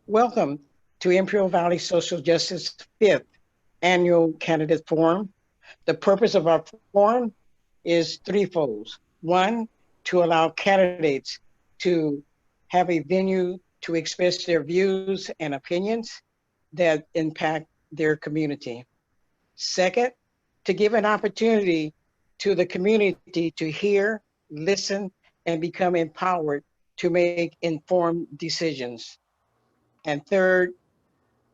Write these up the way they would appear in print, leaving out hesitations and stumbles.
Welcome to Imperial Valley Social Justice 5th Annual Candidate Forum. The purpose of our forum is threefold. One, to allow candidates to have a venue to express their views and opinions that impact their community. Second, to give an opportunity to the community to hear, listen, and become empowered to make informed decisions. And third,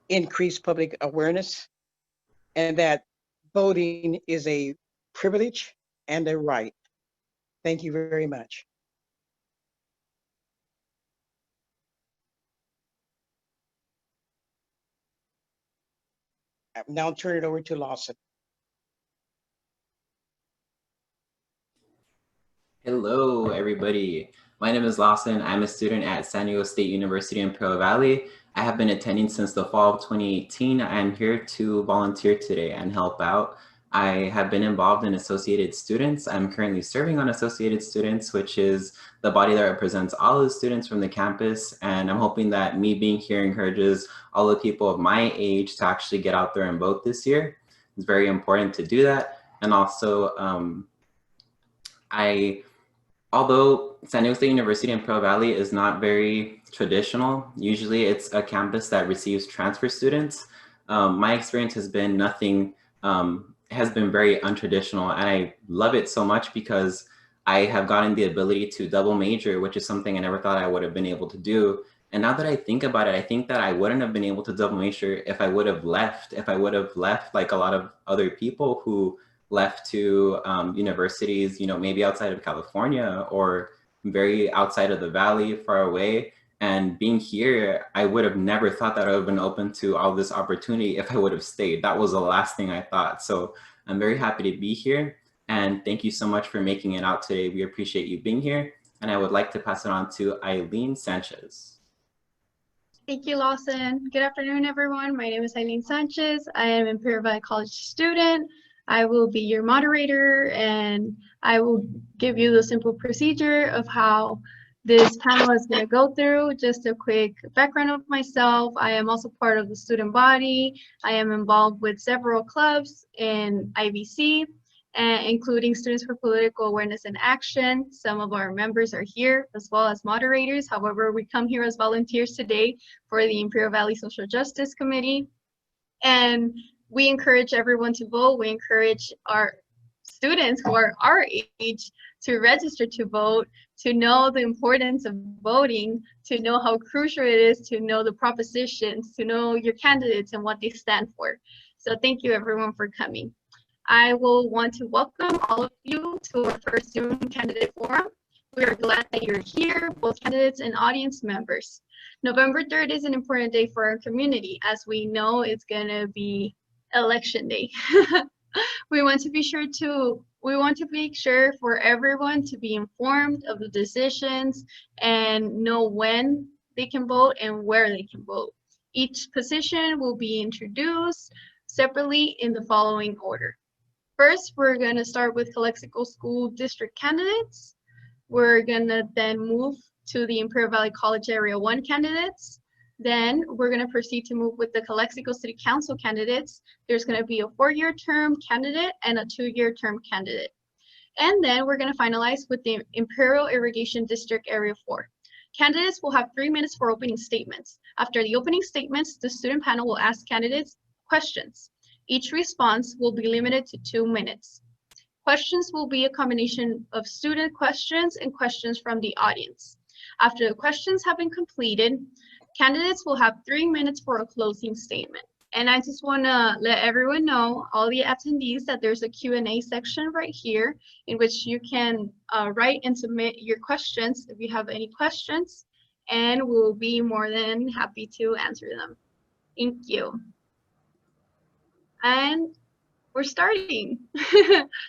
increase public awareness and that voting is a privilege and a right. Thank you very much. I'll now turn it over to Lawson. Hello, everybody. My name is Lawson. I'm a student at San Diego State University in Imperial Valley. I have been attending since the fall of 2018. I'm here to volunteer today and help out. I have been involved in Associated Students. I'm currently serving on Associated Students, which is the body that represents all the students from the campus. And I'm hoping that me being here encourages all the people of my age to actually get out there and vote this year. It's very important to do that. And also, although San Diego State University in Imperial Valley is not very traditional, usually it's a campus that receives transfer students. My experience has been has been very untraditional, and I love it so much because I have gotten the ability to double major, which is something I never thought I would have been able to do. And now that I think about it, I think that I wouldn't have been able to double major if I would have left like a lot of other people who left to universities, maybe outside of California or very outside of the valley, far away. And being here, I would have never thought that I would have been open to all this opportunity if I would have stayed. That was the last thing I thought. So I'm very happy to be here. And thank you so much for making it out today. We appreciate you being here. And I would like to pass it on to Eileen Sanchez. Thank you, Lawson. Good afternoon, everyone. My name is Eileen Sanchez. I am an Imperial Valley College student. I will be your moderator, and I will give you the simple procedure of how this panel is going to go through. Just a quick background of myself. I am also part of the student body. I am involved with several clubs in IVC, including Students for Political Awareness and Action. Some of our members are here as well as moderators. However, we come here as volunteers today for the Imperial Valley Social Justice Committee. And we encourage everyone to vote. We encourage our students who are our age to register to vote, to know the importance of voting, to know how crucial it is to know the propositions, to know your candidates and what they stand for. So thank you everyone for coming. I will want to welcome all of you to our first Zoom candidate forum. We are glad that you're here, both candidates and audience members. November 3rd is an important day for our community. As we know, it's gonna be election day. We want to make sure for everyone to be informed of the decisions and know when they can vote and where they can vote. Each position will be introduced separately in the following order. First, we're going to start with Calexico School District candidates. We're going to then move to the Imperial Valley College Area 1 candidates. Then we're going to proceed to move with the Calexico City Council candidates. There's going to be a 4-year term candidate and a 2-year term candidate. And then we're going to finalize with the Imperial Irrigation District Area 4. Candidates will have 3 minutes for opening statements. After the opening statements, the student panel will ask candidates questions. Each response will be limited to 2 minutes. Questions will be a combination of student questions and questions from the audience. After the questions have been completed, candidates will have 3 minutes for a closing statement. And I just want to let everyone know, all the attendees, that there's a Q&A section right here in which you can write and submit your questions if you have any questions, and we'll be more than happy to answer them. Thank you. And we're starting.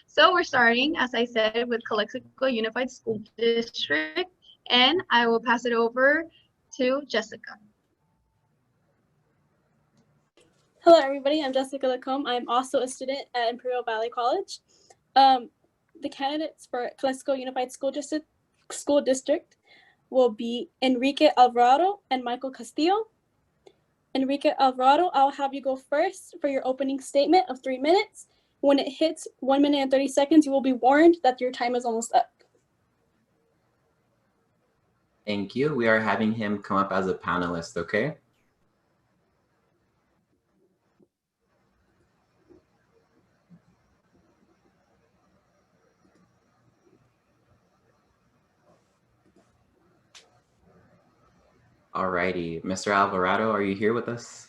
So we're starting, as I said, with Calexico Unified School District, and I will pass it over to Jessica. Hello, everybody. I'm Jessica Lacombe. I'm also a student at Imperial Valley College. The candidates for Calexico Unified School District will be Enrique Alvarado and Michael Castillo. Enrique Alvarado, I'll have you go first for your opening statement of 3 minutes. When it hits 1 minute and 30 seconds, you will be warned that your time is almost up. Thank you. We are having him come up as a panelist, okay? Alrighty, Mr. Alvarado, are you here with us?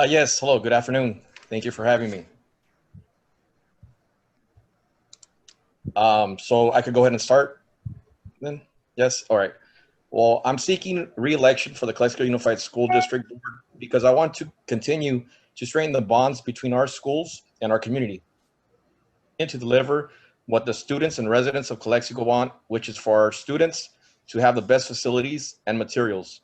Yes, hello, good afternoon. Thank you for having me. So I could go ahead and start then? Yes, all right. Well, I'm seeking re-election for the Calexico Unified School District Board because I want to continue to strengthen the bonds between our schools and our community and to deliver what the students and residents of Calexico want, which is for our students to have the best facilities and materials,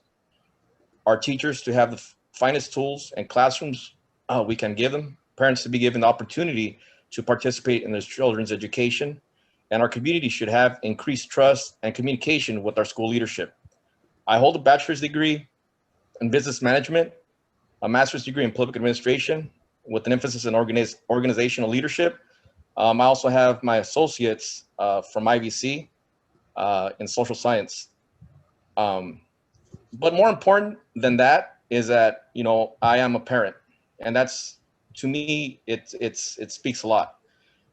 our teachers to have the finest tools and classrooms we can give them, parents to be given the opportunity to participate in their children's education, and our community should have increased trust and communication with our school leadership. I hold a bachelor's degree in business management, a master's degree in public administration with an emphasis in organizational leadership. I also have my associates from IVC in social science. But more important than that is that, you know, I am a parent, and that's, to me, it speaks a lot.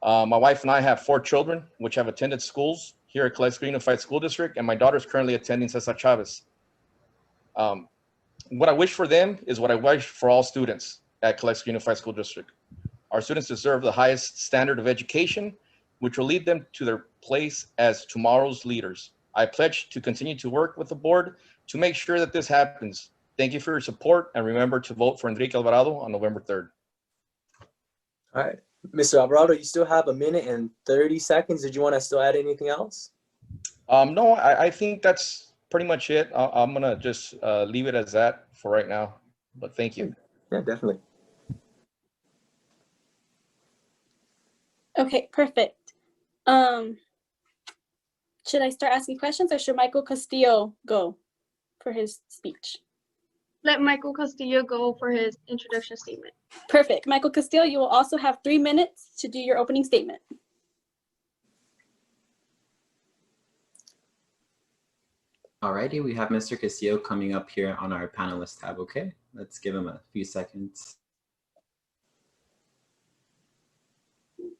My wife and I have 4 children, which have attended schools here at Calexico Unified School District, and my daughter's currently attending Cesar Chavez. What I wish for them is what I wish for all students at Calexico Unified School District. Our students deserve the highest standard of education, which will lead them to their place as tomorrow's leaders. I pledge to continue to work with the board to make sure that this happens. Thank you for your support, and remember to vote for Enrique Alvarado on November 3rd. All right, Mr. Alvarado, you still have 1 minute and 30 seconds. Did you want to still add anything else? No, I think that's pretty much it. I'm gonna just leave it as that for right now, but thank you. Yeah, definitely. Okay, perfect. Should I start asking questions, or should Michael Castillo go for his speech? Let Michael Castillo go for his introduction statement. Perfect. Michael Castillo, you will also have 3 minutes to do your opening statement. Alrighty, we have Mr. Castillo coming up here on our panelist tab, okay? Let's give him a few seconds.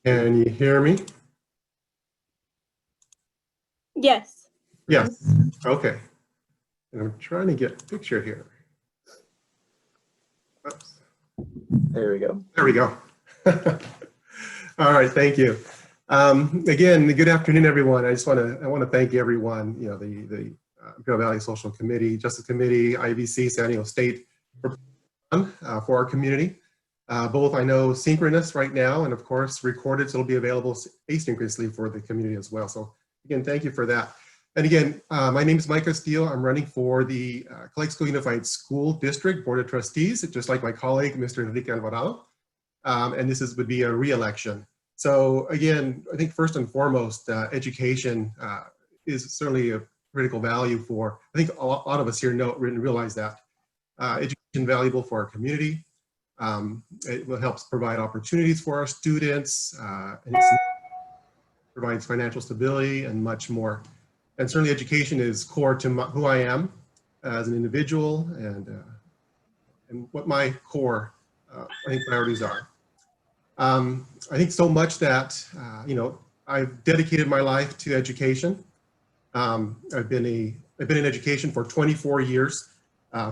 Can you hear me? Yes. Yes. Okay. And I'm trying to get a picture here. Oops. There we go. There we go. All right. Thank you. Again, good afternoon, everyone. I want to thank everyone. You know, the Imperial Valley Social Committee, Justice Committee, IVC, San Diego State for our community. Both I know synchronous right now, and of course recorded, so it'll be available asynchronously for the community as well. So again, thank you for that. And again, my name is Mike Castillo. I'm running for the Calexico Unified School District Board of Trustees, just like my colleague, Mr. Enrique Alvarado. And this would be a re-election. So again, I think first and foremost, education is certainly a critical value for, I think a lot of us here realize that. Education valuable for our community. It will help provide opportunities for our students, and it provides financial stability and much more. And certainly education is core to who I am as an individual and what my core I think priorities are. I think so much that, you know, I've dedicated my life to education. I've been in education for 24 years,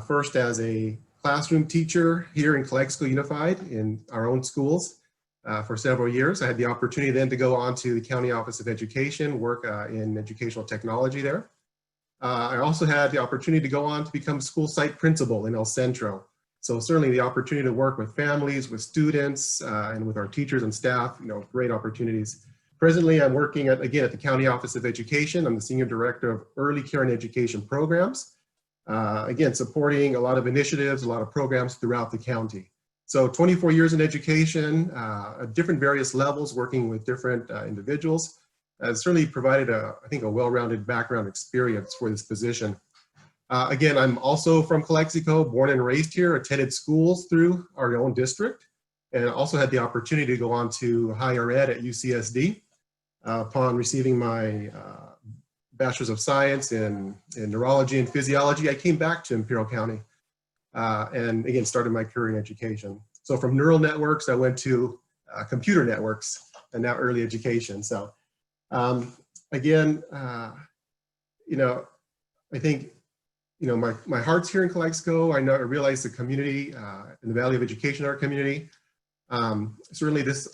first as a classroom teacher here in Calexico Unified in our own schools for several years. I had the opportunity then to go on to the County Office of Education, work in educational technology there. I also had the opportunity to go on to become school site principal in El Centro. So certainly the opportunity to work with families, with students, and with our teachers and staff, you know, great opportunities. Presently, I'm working again at the County Office of Education. I'm the Senior Director of Early Care and Education Programs. Again, supporting a lot of initiatives, a lot of programs throughout the county. So 24 years in education, at different various levels, working with different individuals, has certainly provided I think a well-rounded background experience for this position. Again, I'm also from Calexico, born and raised here, attended schools through our own district, and also had the opportunity to go on to higher ed at UCSD. Upon receiving my Bachelor's of Science in Neurology and Physiology, I came back to Imperial County and again started my career in education. So from neural networks, I went to computer networks and now early education. So again, you know, I think, you know, my heart's here in Calexico. I realize the community and the value of education in our community. Certainly this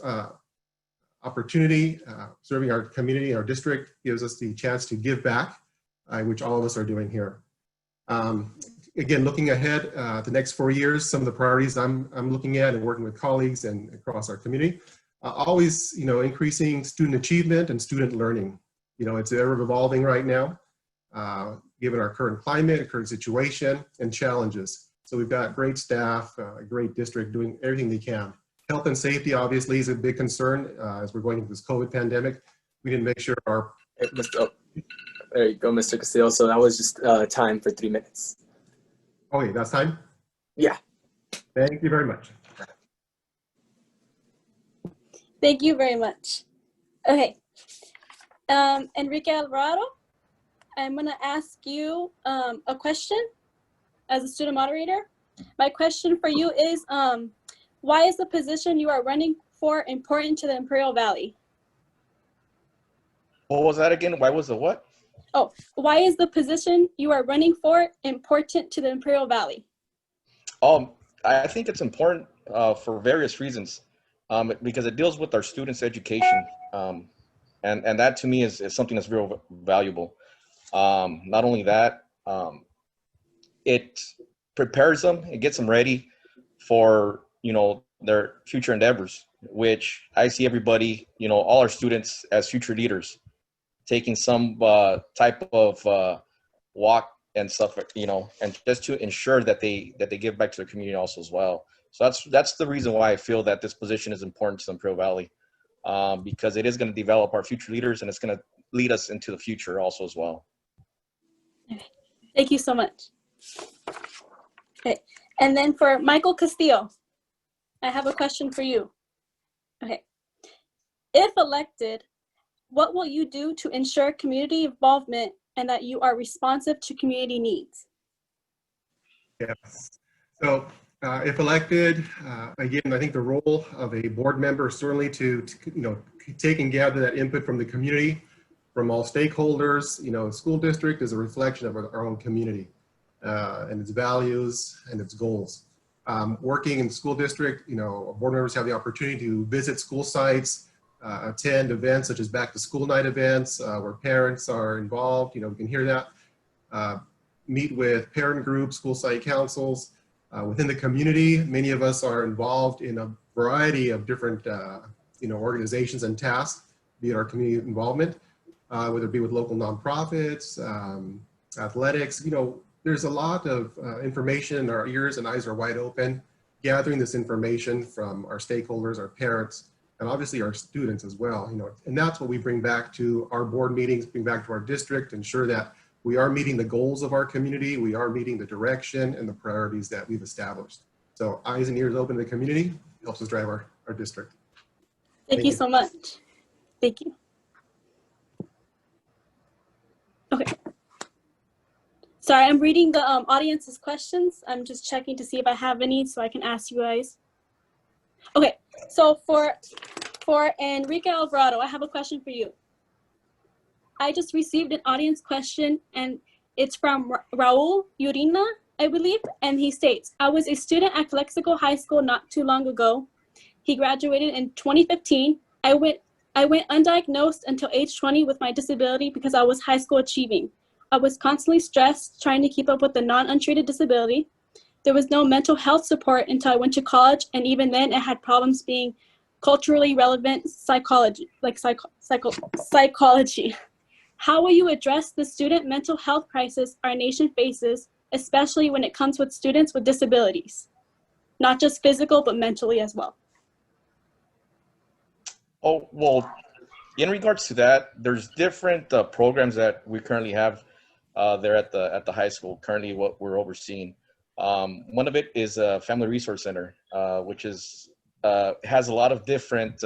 opportunity, serving our community, our district, gives us the chance to give back, which all of us are doing here. Again, looking ahead, the next 4 years, some of the priorities I'm looking at and working with colleagues and across our community, always, you know, increasing student achievement and student learning. You know, it's ever evolving right now, given our current climate, current situation, and challenges. So we've got great staff, a great district doing everything they can. Health and safety obviously is a big concern as we're going into this COVID pandemic. We need to make sure our... There you go, Mr. Castillo. So that was just time for 3 minutes. Okay, that's time? Yeah. Thank you very much. Thank you very much. Okay. Enrique Alvarado, I'm going to ask you a question as a student moderator. My question for you is, why is the position you are running for important to the Imperial Valley? What was that again? Why was the what? Oh, why is the position you are running for important to the Imperial Valley? I think it's important for various reasons, because it deals with our students' education. And that to me is something that's real valuable. Not only that, it prepares them, it gets them ready for, you know, their future endeavors, which I see everybody, you know, all our students as future leaders, taking some type of walk and stuff, you know, and just to ensure that they give back to their community also as well. So that's the reason why I feel that this position is important to the Imperial Valley, because it is going to develop our future leaders and it's going to lead us into the future also as well. Okay. Thank you so much. Okay, and then for Michael Castillo, I have a question for you. Okay, if elected, what will you do to ensure community involvement and that you are responsive to community needs? Yes. So if elected, again, I think the role of a board member is certainly to you know, take and gather that input from the community, from all stakeholders. You know, the school district is a reflection of our own community and its values and its goals. Working in the school district, you know, board members have the opportunity to visit school sites, attend events such as back to school night events where parents are involved. You know, we can hear that. Meet with parent groups, school site councils. Within the community, many of us are involved in a variety of different you know, organizations and tasks, be it our community involvement, whether it be with local nonprofits, athletics. You know, there's a lot of information. Our ears and eyes are wide open, gathering this information from our stakeholders, our parents, and obviously our students as well. You know, and that's what we bring back to our board meetings, bring back to our district, ensure that we are meeting the goals of our community, we are meeting the direction and the priorities that we've established. So eyes and ears open to the community helps us drive our district. Thank you so much. Thank you. Okay. Sorry, I'm reading the audience's questions. I'm just checking to see if I have any so I can ask you guys. Okay, so for Enrique Alvarado, I have a question for you. I just received an audience question and it's from Raul Urina, I believe, and he states, I was a student at Calexico High School not too long ago. He graduated in 2015. I went undiagnosed until age 20 with my disability because I was high school achieving. I was constantly stressed trying to keep up with the non-untreated disability. There was no mental health support until I went to college, and even then I had problems being culturally relevant psychology, psychology. How will you address the student mental health crisis our nation faces, especially when it comes with students with disabilities? Not just physical, but mentally as well. Oh, well, in regards to that, there's different programs that we currently have there at the high school. Currently, what we're overseeing. One of it is a family resource center, which is has a lot of different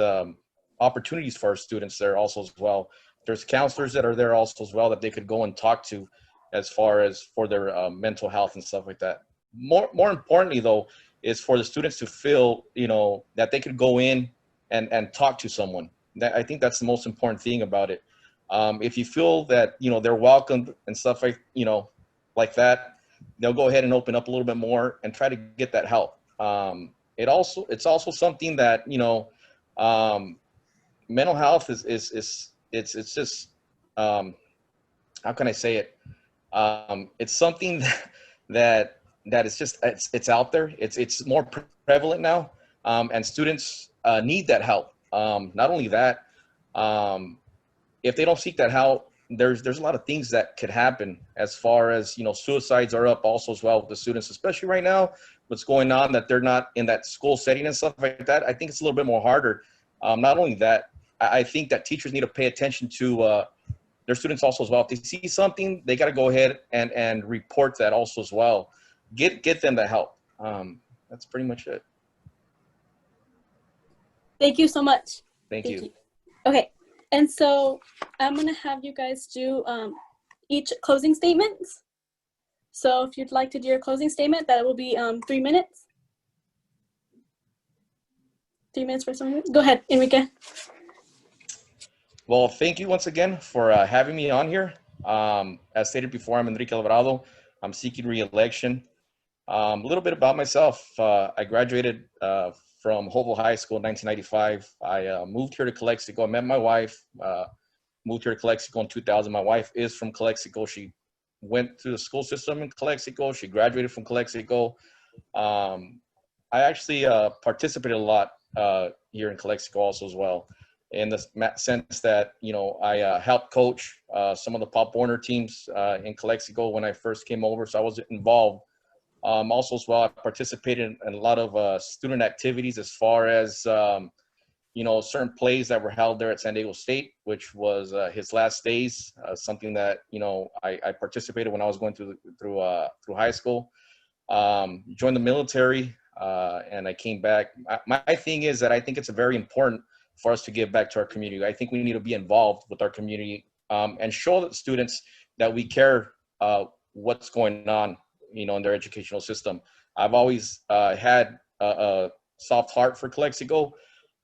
opportunities for our students there also as well. There's counselors that are there also as well that they could go and talk to, as far as for their mental health and stuff like that. More importantly, though, is for the students to feel, that they could go in and talk to someone. That, I think that's the most important thing about it. If you feel that, they're welcomed and stuff like that, they'll go ahead and open up a little bit more and try to get that help. It's also something that, mental health it's just, how can I say it? It's something that is just, it's out there. It's more prevalent now. And students need that help. Not only that, if they don't seek that help, there's a lot of things that could happen, as far as, suicides are up also as well with the students, especially right now, what's going on, that they're not in that school setting and stuff like that. I think it's a little bit more harder. Not only that, I think that teachers need to pay attention to their students also as well. If they see something, they got to go ahead and report that also as well. Get them the help. That's pretty much it. Thank you so much. Thank you. Okay, and so I'm gonna have you guys do each closing statements. So if you'd like to do your closing statement, that will be 3 minutes. 3 minutes for someone. Go ahead, Enrique. Well, thank you once again for having me on here. As stated before, I'm Enrique Alvarado. I'm seeking re-election. A little bit about myself. I graduated from Hopeville High School in 1995. I moved here to Calexico. I met my wife, moved here to Calexico in 2000. My wife is from Calexico. She went through the school system in Calexico. She graduated from Calexico. I actually participated a lot here in Calexico also as well, in the sense that, I helped coach some of the Pop Warner teams in Calexico when I first came over. So I was involved. Also as well, I participated in a lot of student activities, as far as, certain plays that were held there at San Diego State, which was his last days, something that, I participated when I was going through high school. Joined the military, and I came back. My thing is that I think it's very important for us to give back to our community. I think we need to be involved with our community, and show the students that we care what's going on, in their educational system. I've always had a soft heart for Calexico,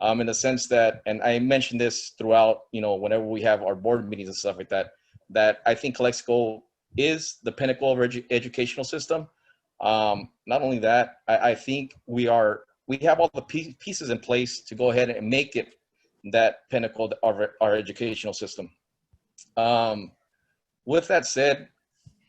in the sense that, and I mentioned this throughout, whenever we have our board meetings and stuff like that, that I think Calexico is the pinnacle of our educational system. Not only that, I think we have all the pieces in place to go ahead and make it that pinnacle of our educational system. With that said,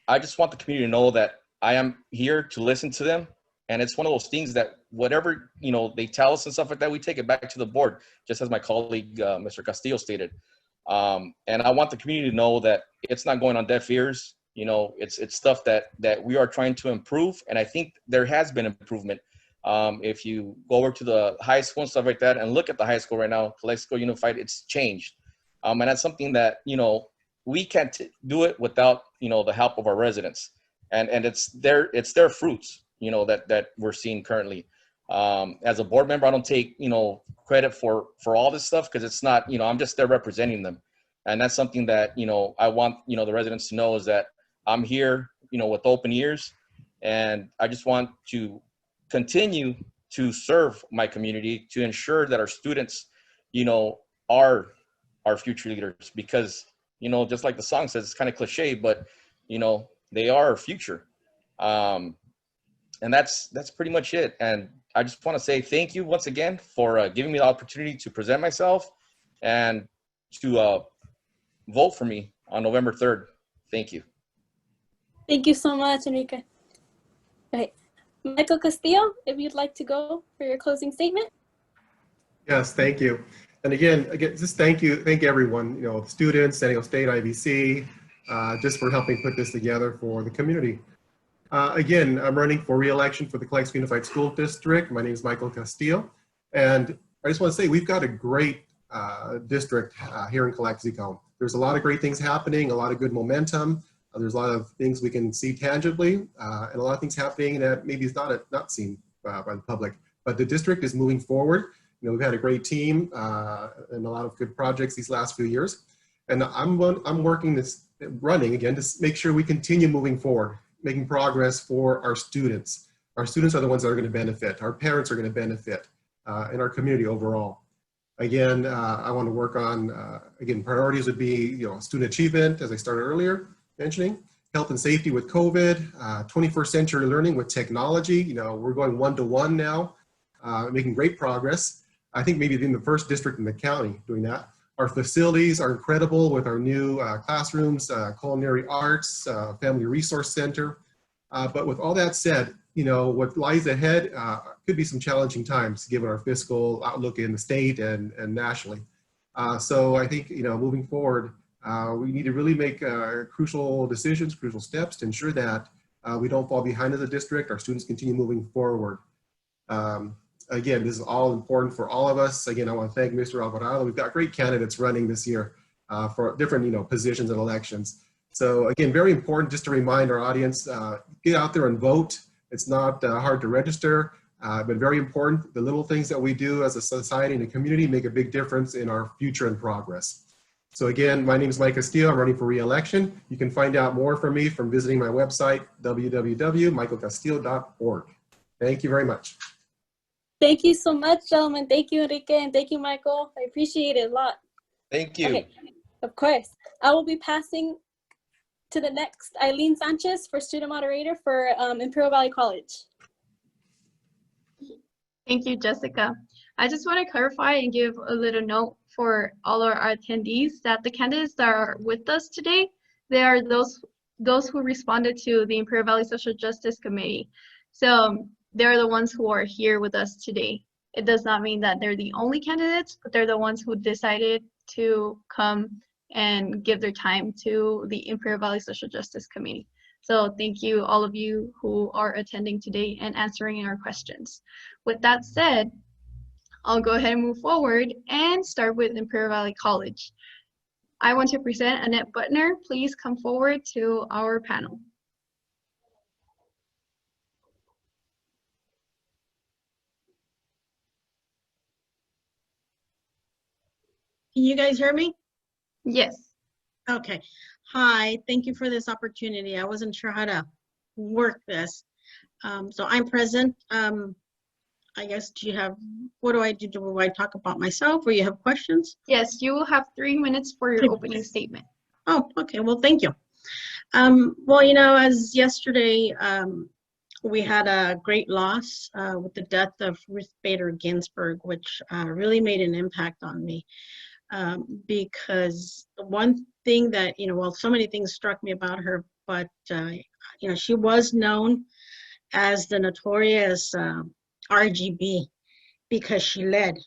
I just want the community to know that I am here to listen to them. And it's one of those things that whatever, they tell us and stuff like that, we take it back to the board, just as my colleague, Mr. Castillo stated. And I want the community to know that it's not going on deaf ears. It's stuff that we are trying to improve. And I think there has been improvement. If you go over to the high school and stuff like that and look at the high school right now, Calexico Unified, it's changed. And that's something that, we can't do it without, the help of our residents. And it's their fruits, that we're seeing currently. As a board member, I don't take, credit for all this stuff, because it's not, I'm just there representing them. And that's something that, I want, the residents to know, is that I'm here, with open ears, and I just want to continue to serve my community, to ensure that our students, are our future leaders, because, just like the song says, it's kind of cliche, but, they are our future. And that's pretty much it. And I just want to say thank you once again for giving me the opportunity to present myself and to vote for me on November 3rd. Thank you. Thank you so much, Enrique. Okay, Michael Castillo, if you'd like to go for your closing statement. Yes, thank you. And again, just thank everyone, the students, San Diego State, IVC, just for helping put this together for the community. Again, I'm running for re-election for the Calexico Unified School District. My name is Michael Castillo. And I just want to say we've got a great district here in Calexico. There's a lot of great things happening, a lot of good momentum. There's a lot of things we can see tangibly, and a lot of things happening that maybe is not seen by the public. But the district is moving forward. You know, we've had a great team and a lot of good projects these last few years. And I'm running again to make sure we continue moving forward, making progress for our students. Our students are the ones that are going to benefit. Our parents are going to benefit, and our community overall. Again, I want to work on, again, priorities would be, you know, student achievement, as I started earlier mentioning, health and safety with COVID, 21st century learning with technology. You know, we're going one-to-one now, making great progress. I think maybe in the first district in the county doing that. Our facilities are incredible with our new classrooms, culinary arts, family resource center. But with all that said, you know, what lies ahead could be some challenging times given our fiscal outlook in the state and nationally. So I think, you know, moving forward, we need to really make crucial decisions, crucial steps to ensure that we don't fall behind as a district, our students continue moving forward. Again, this is all important for all of us. Again, I want to thank Mr. Alvarado. We've got great candidates running this year for different, you know, positions and elections. So again, very important just to remind our audience, get out there and vote. It's not hard to register, but very important. The little things that we do as a society and a community make a big difference in our future and progress. So again, my name is Mike Castillo. I'm running for re-election. You can find out more from me from visiting my website, www.michaelcastillo.org. Thank you very much. Thank you so much, gentlemen. Thank you, Enrique, and thank you, Michael. I appreciate it a lot. Thank you. Okay, of course. I will be passing to the next Eileen Sanchez for student moderator for Imperial Valley College. Thank you, Jessica. I just want to clarify and give a little note for all our attendees that the candidates that are with us today, they are those who responded to the Imperial Valley Social Justice Committee. So they're the ones who are here with us today. It does not mean that they're the only candidates, but they're the ones who decided to come and give their time to the Imperial Valley Social Justice Committee. So thank you, all of you who are attending today and answering our questions. With that said, I'll go ahead and move forward and start with Imperial Valley College. I want to present Annette Butner. Please come forward to our panel. Can you guys hear me? Yes. Okay. Hi, thank you for this opportunity. I wasn't sure how to work this. So I'm present. I guess, what do I do? Do I talk about myself or you have questions? Yes, you will have 3 minutes for your opening statement. Oh, okay. Well, thank you. Well, you know, as yesterday, we had a great loss with the death of Ruth Bader Ginsburg, which really made an impact on me. Because the one thing that, you know, well, so many things struck me about her, but, you know, she was known as the notorious RGB because she led,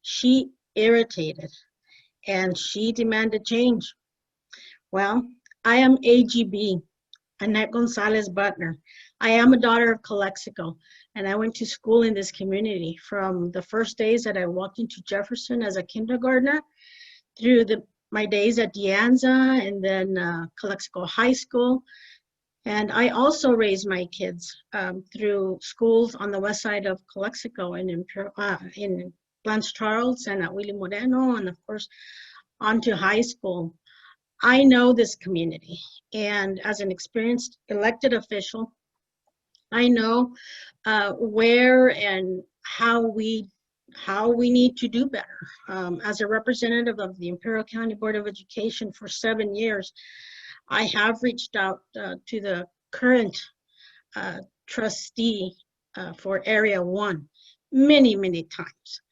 she irritated, and she demanded change. Well, I am AGB, Annette Gonzalez Butner. I am a daughter of Calexico, and I went to school in this community from the first days that I walked into Jefferson as a kindergartner through my days at De Anza and then Calexico High School. And I also raised my kids through schools on the west side of Calexico and in Lance Charles and at Willie Moreno, and of course, on to high school. I know this community, and as an experienced elected official, I know where and how we need to do better. As a representative of the Imperial County Board of Education for 7 years, I have reached out to the current trustee for Area 1 many, many times.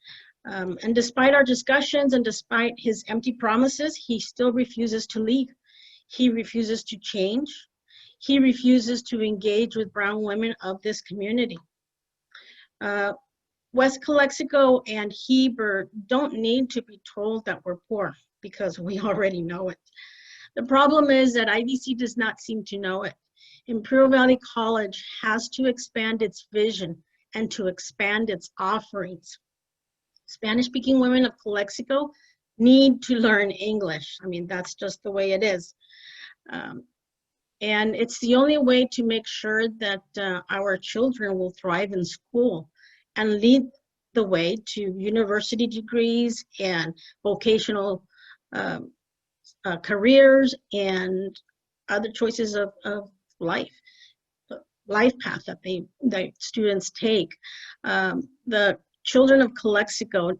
And despite our discussions and despite his empty promises, he still refuses to leave. He refuses to change. He refuses to engage with brown women of this community. West Calexico and Heber don't need to be told that we're poor because we already know it. The problem is that IVC does not seem to know it. Imperial Valley College has to expand its vision and to expand its offerings. Spanish-speaking women of Calexico need to learn English. I mean, that's just the way it is. And it's the only way to make sure that our children will thrive in school and lead the way to university degrees and vocational careers and other choices of life path that students take. The children of Calexico,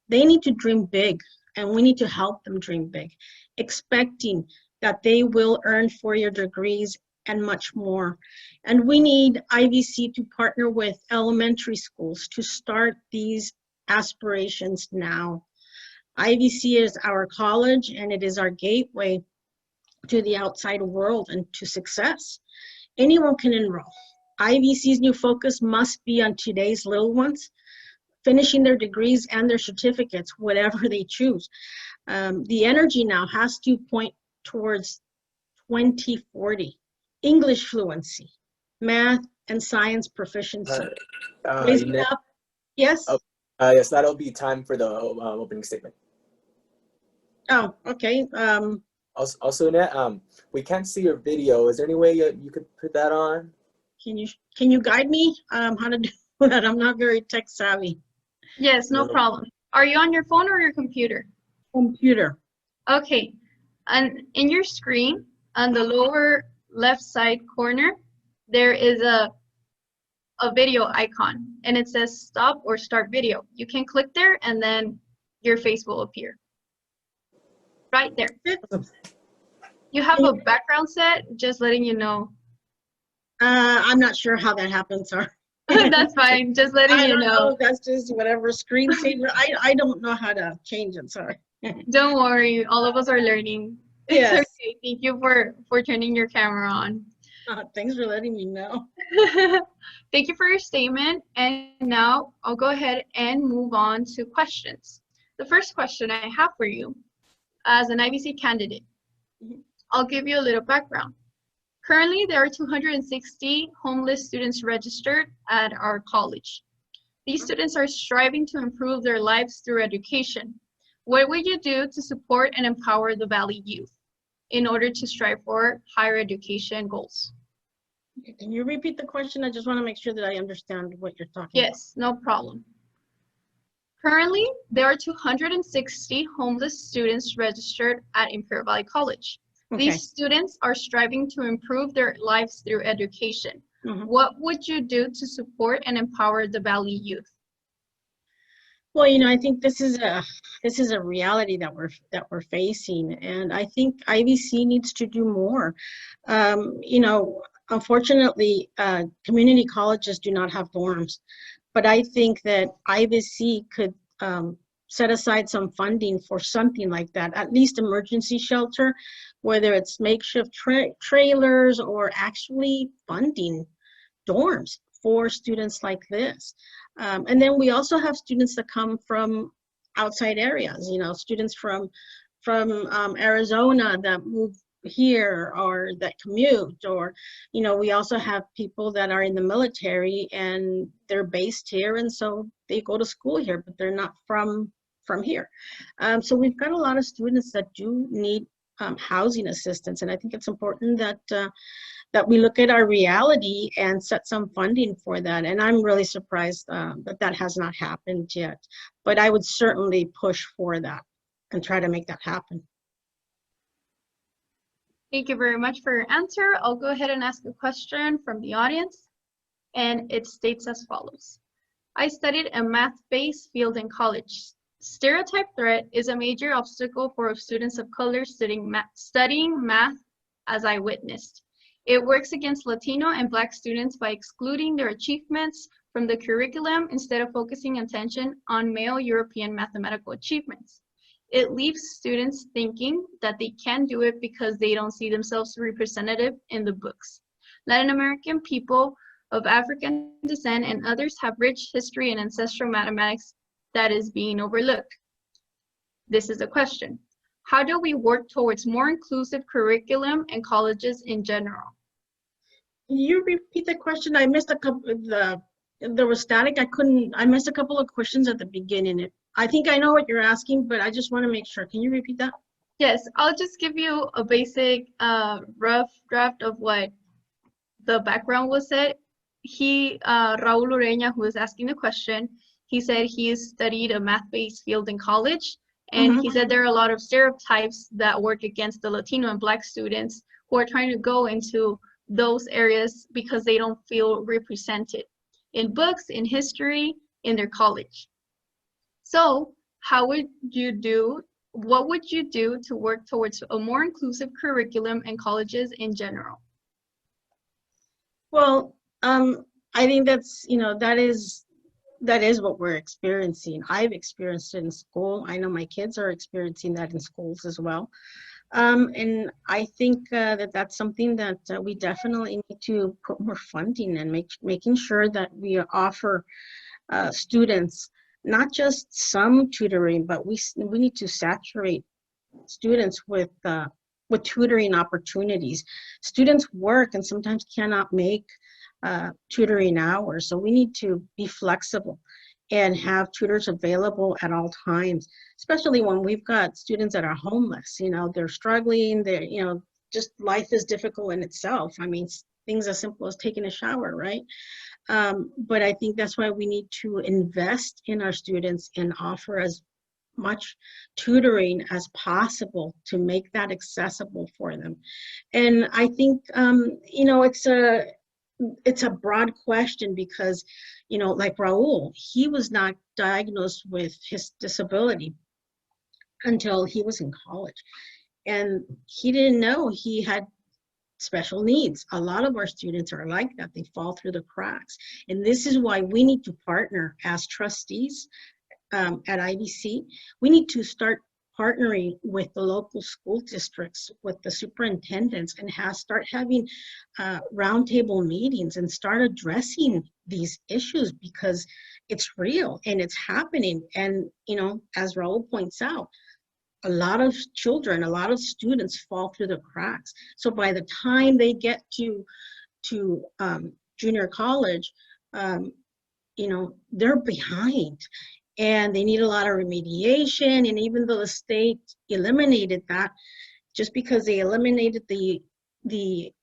they need to dream big, and we need to help them dream big, expecting that they will earn four-year degrees and much more. And we need IVC to partner with elementary schools to start these aspirations now. IVC is our college, and it is our gateway to the outside world and to success. Anyone can enroll. IVC's new focus must be on today's little ones, finishing their degrees and their certificates, whatever they choose. The energy now has to point towards 2040. English fluency, math and science proficiency. Raising up, yes? Oh, yes, that'll be time for the opening statement. Oh, okay. Also, Annette, we can't see your video. Is there any way you could put that on? Can you guide me how to do that? I'm not very tech savvy. Yes, no problem. Are you on your phone or your computer? Computer. Okay. And in your screen, on the lower left side corner, there is a video icon, and it says stop or start video. You can click there, and then your face will appear. Right there. You have a background set, just letting you know. I'm not sure how that happens, sorry. That's fine, just letting you know. That's just whatever screensaver. I don't know how to change it, sorry. Don't worry, all of us are learning. Yes. It's okay. Thank you for turning your camera on. Thanks for letting me know. Thank you for your statement. And now I'll go ahead and move on to questions. The first question I have for you, as an IVC candidate, I'll give you a little background. Currently, there are 260 homeless students registered at our college. These students are striving to improve their lives through education. What would you do to support and empower the Valley youth in order to strive for higher education goals? Can you repeat the question? I just want to make sure that I understand what you're talking about. Yes, no problem. Currently, there are 260 homeless students registered at Imperial Valley College. Okay. These students are striving to improve their lives through education. What would you do to support and empower the Valley youth? Well, you know, I think this is a reality that we're facing, and I think IVC needs to do more. You know, unfortunately, community colleges do not have dorms, but I think that IVC could set aside some funding for something like that, at least emergency shelter, whether it's makeshift trailers or actually funding dorms for students like this. And then we also have students that come from outside areas, you know, students from Arizona that move here or that commute, or, you know, we also have people that are in the military and they're based here, and so they go to school here, but they're not from here. So we've got a lot of students that do need housing assistance, and I think it's important that that we look at our reality and set some funding for that. And I'm really surprised that has not happened yet, but I would certainly push for that and try to make that happen. Thank you very much for your answer. I'll go ahead and ask a question from the audience, and it states as follows. I studied a math-based field in college. Stereotype threat is a major obstacle for students of color studying math, as I witnessed. It works against Latino and Black students by excluding their achievements from the curriculum instead of focusing attention on male European mathematical achievements. It leaves students thinking that they can't do it because they don't see themselves representative in the books. Latin American people of African descent and others have rich history and ancestral mathematics that is being overlooked. This is a question. How do we work towards more inclusive curriculum in colleges in general? Can you repeat the question? I missed a couple of there was static. I missed a couple of questions at the beginning. I think I know what you're asking, but I just want to make sure. Can you repeat that? Yes, I'll just give you a basic rough draft of what the background was said. Raul Ureña, who was asking the question, he said he studied a math-based field in college, and he said there are a lot of stereotypes that work against the Latino and Black students who are trying to go into those areas because they don't feel represented in books, in history, in their college. So what would you do to work towards a more inclusive curriculum in colleges in general? Well, I think that's, that is what we're experiencing. I've experienced it in school. I know my kids are experiencing that in schools as well. And I think that's something that we definitely need to put more funding and making sure that we offer students not just some tutoring, but we need to saturate students with tutoring opportunities. Students work and sometimes cannot make tutoring hours, so we need to be flexible and have tutors available at all times, especially when we've got students that are homeless. They're struggling, just life is difficult in itself. I mean, things as simple as taking a shower, right? But I think that's why we need to invest in our students and offer as much tutoring as possible to make that accessible for them. And I think, it's a broad question because, like Raul, he was not diagnosed with his disability until he was in college. And he didn't know he had special needs. A lot of our students are like that. They fall through the cracks. And this is why we need to partner as trustees at IVC. We need to start partnering with the local school districts, with the superintendents, and start having roundtable meetings and start addressing these issues because it's real and it's happening. And, as Raul points out, a lot of children, a lot of students fall through the cracks. So by the time they get to junior college, they're behind. And they need a lot of remediation. And even though the state eliminated that, just because they eliminated the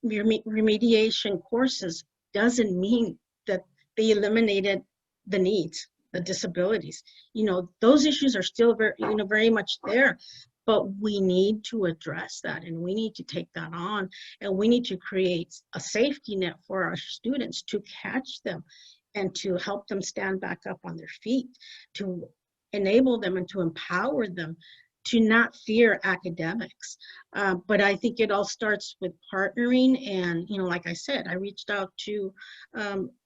remediation courses doesn't mean that they eliminated the needs, the disabilities. Those issues are still very much there, but we need to address that and we need to take that on, and we need to create a safety net for our students to catch them and to help them stand back up on their feet, to enable them and to empower them to not fear academics. But I think it all starts with partnering. And, like I said, I reached out to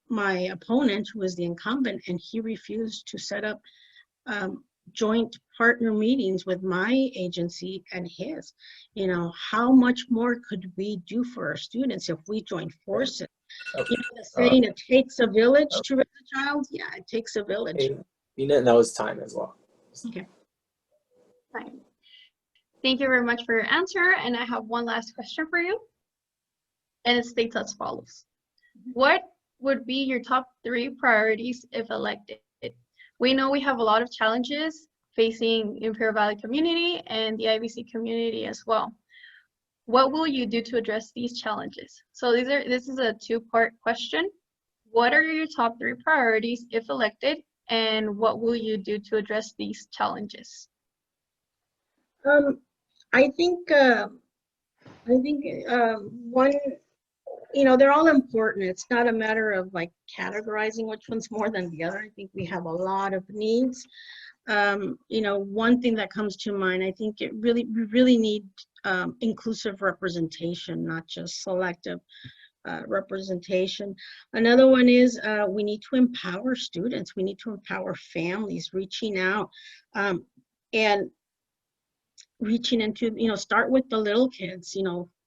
my opponent, who was the incumbent, and he refused to set up joint partner meetings with my agency and his. How much more could we do for our students if we join forces? Okay. The saying, it takes a village to raise a child. Yeah, it takes a village. Hey, now it's time as well. Okay. Fine. Thank you very much for your answer. And I have one last question for you. And it states as follows. What would be your top 3 priorities if elected? We know we have a lot of challenges facing Imperial Valley community and the IVC community as well. What will you do to address these challenges? So this is a 2-part question. What are your top 3 priorities if elected, and what will you do to address these challenges? I think one, they're all important. It's not a matter of like categorizing which one's more than the other. I think we have a lot of needs. One thing that comes to mind, I think we really need inclusive representation, not just selective representation. Another one is we need to empower students. We need to empower families, reaching out and reaching into, start with the little kids,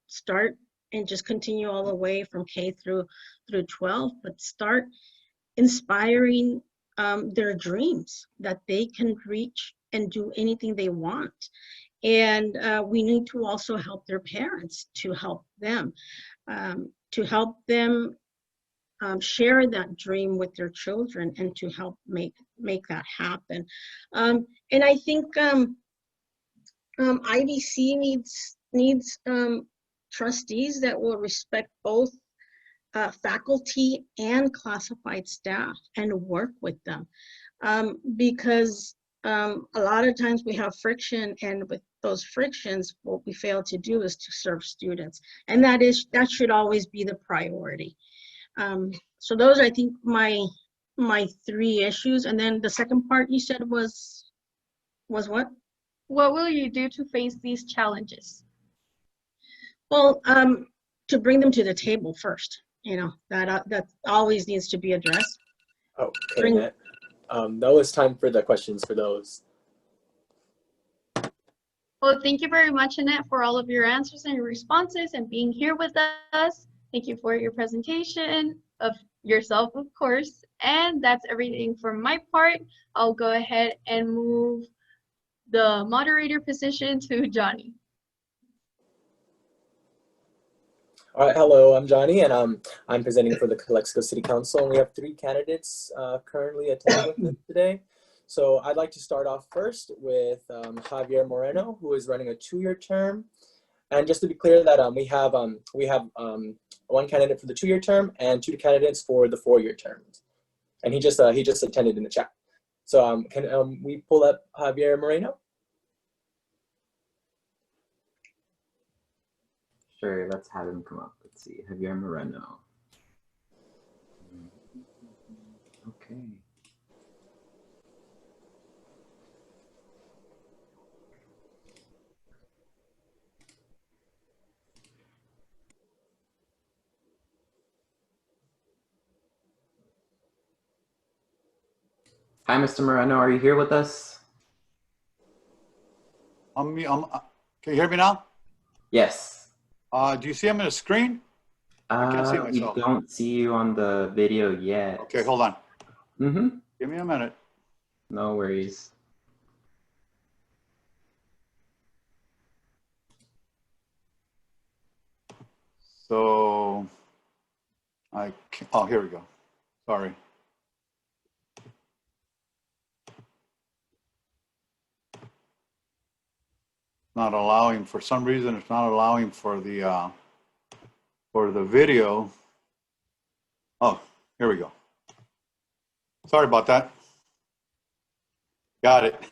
start and just continue all the way from K through 12, but start inspiring their dreams, that they can reach and do anything they want. And we need to also help their parents to help them share that dream with their children and to help make that happen. And I think IVC needs trustees that will respect both faculty and classified staff and work with them, because a lot of times we have friction, and with those frictions, what we fail to do is to serve students, and that should always be the priority. So those are, I think, my three issues. And then the second part you said was what? What will you do to face these challenges? Well, to bring them to the table first, that always needs to be addressed. Okay, Annette. That was time for the questions for those. Well, thank you very much, Annette, for all of your answers and your responses and being here with us. Thank you for your presentation of yourself, of course. And that's everything from my part. I'll go ahead and move the moderator position to Johnny. All right, hello, I'm Johnny, and I'm presenting for the Calexico City Council. And we have 3 candidates currently attending with us today. So I'd like to start off first with Javier Moreno, who is running a 2-year term. And just to be clear that we have 1 candidate for the 2-year term and 2 candidates for the 4-year terms. And he just attended in the chat. So can we pull up Javier Moreno? Sure, let's have him come up. Let's see, Javier Moreno. Okay. Hi, Mr. Moreno, are you here with us? Can you hear me now? Yes. Do you see him in the screen? I can't see myself. We don't see you on the video yet. Okay, hold on. Mm-hmm. Give me a minute. No worries. So, oh, here we go. Sorry. Not allowing, for some reason, it's not allowing for the video. Oh, here we go. Sorry about that. Got it.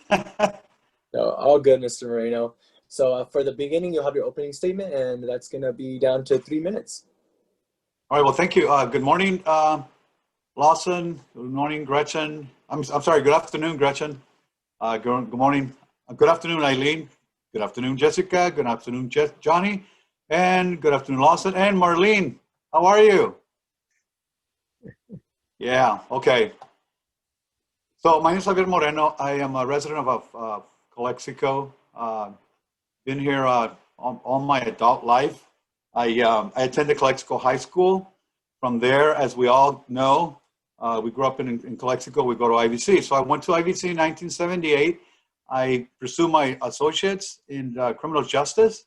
No, all good, Mr. Moreno. So for the beginning, you'll have your opening statement, and that's going to be down to 3 minutes. All right, well, thank you. Good morning, Lawson. Good morning, Gretchen. I'm sorry, good afternoon, Gretchen. Good morning. Good afternoon, Eileen. Good afternoon, Jessica. Good afternoon, Johnny. And good afternoon, Lawson. And Marlene, how are you? Yeah, okay. So my name is Javier Moreno. I am a resident of Calexico. Been here all my adult life. I attended Calexico High School. From there, as we all know, we grew up in Calexico. We go to IVC. So I went to IVC in 1978. I pursued my associates in criminal justice.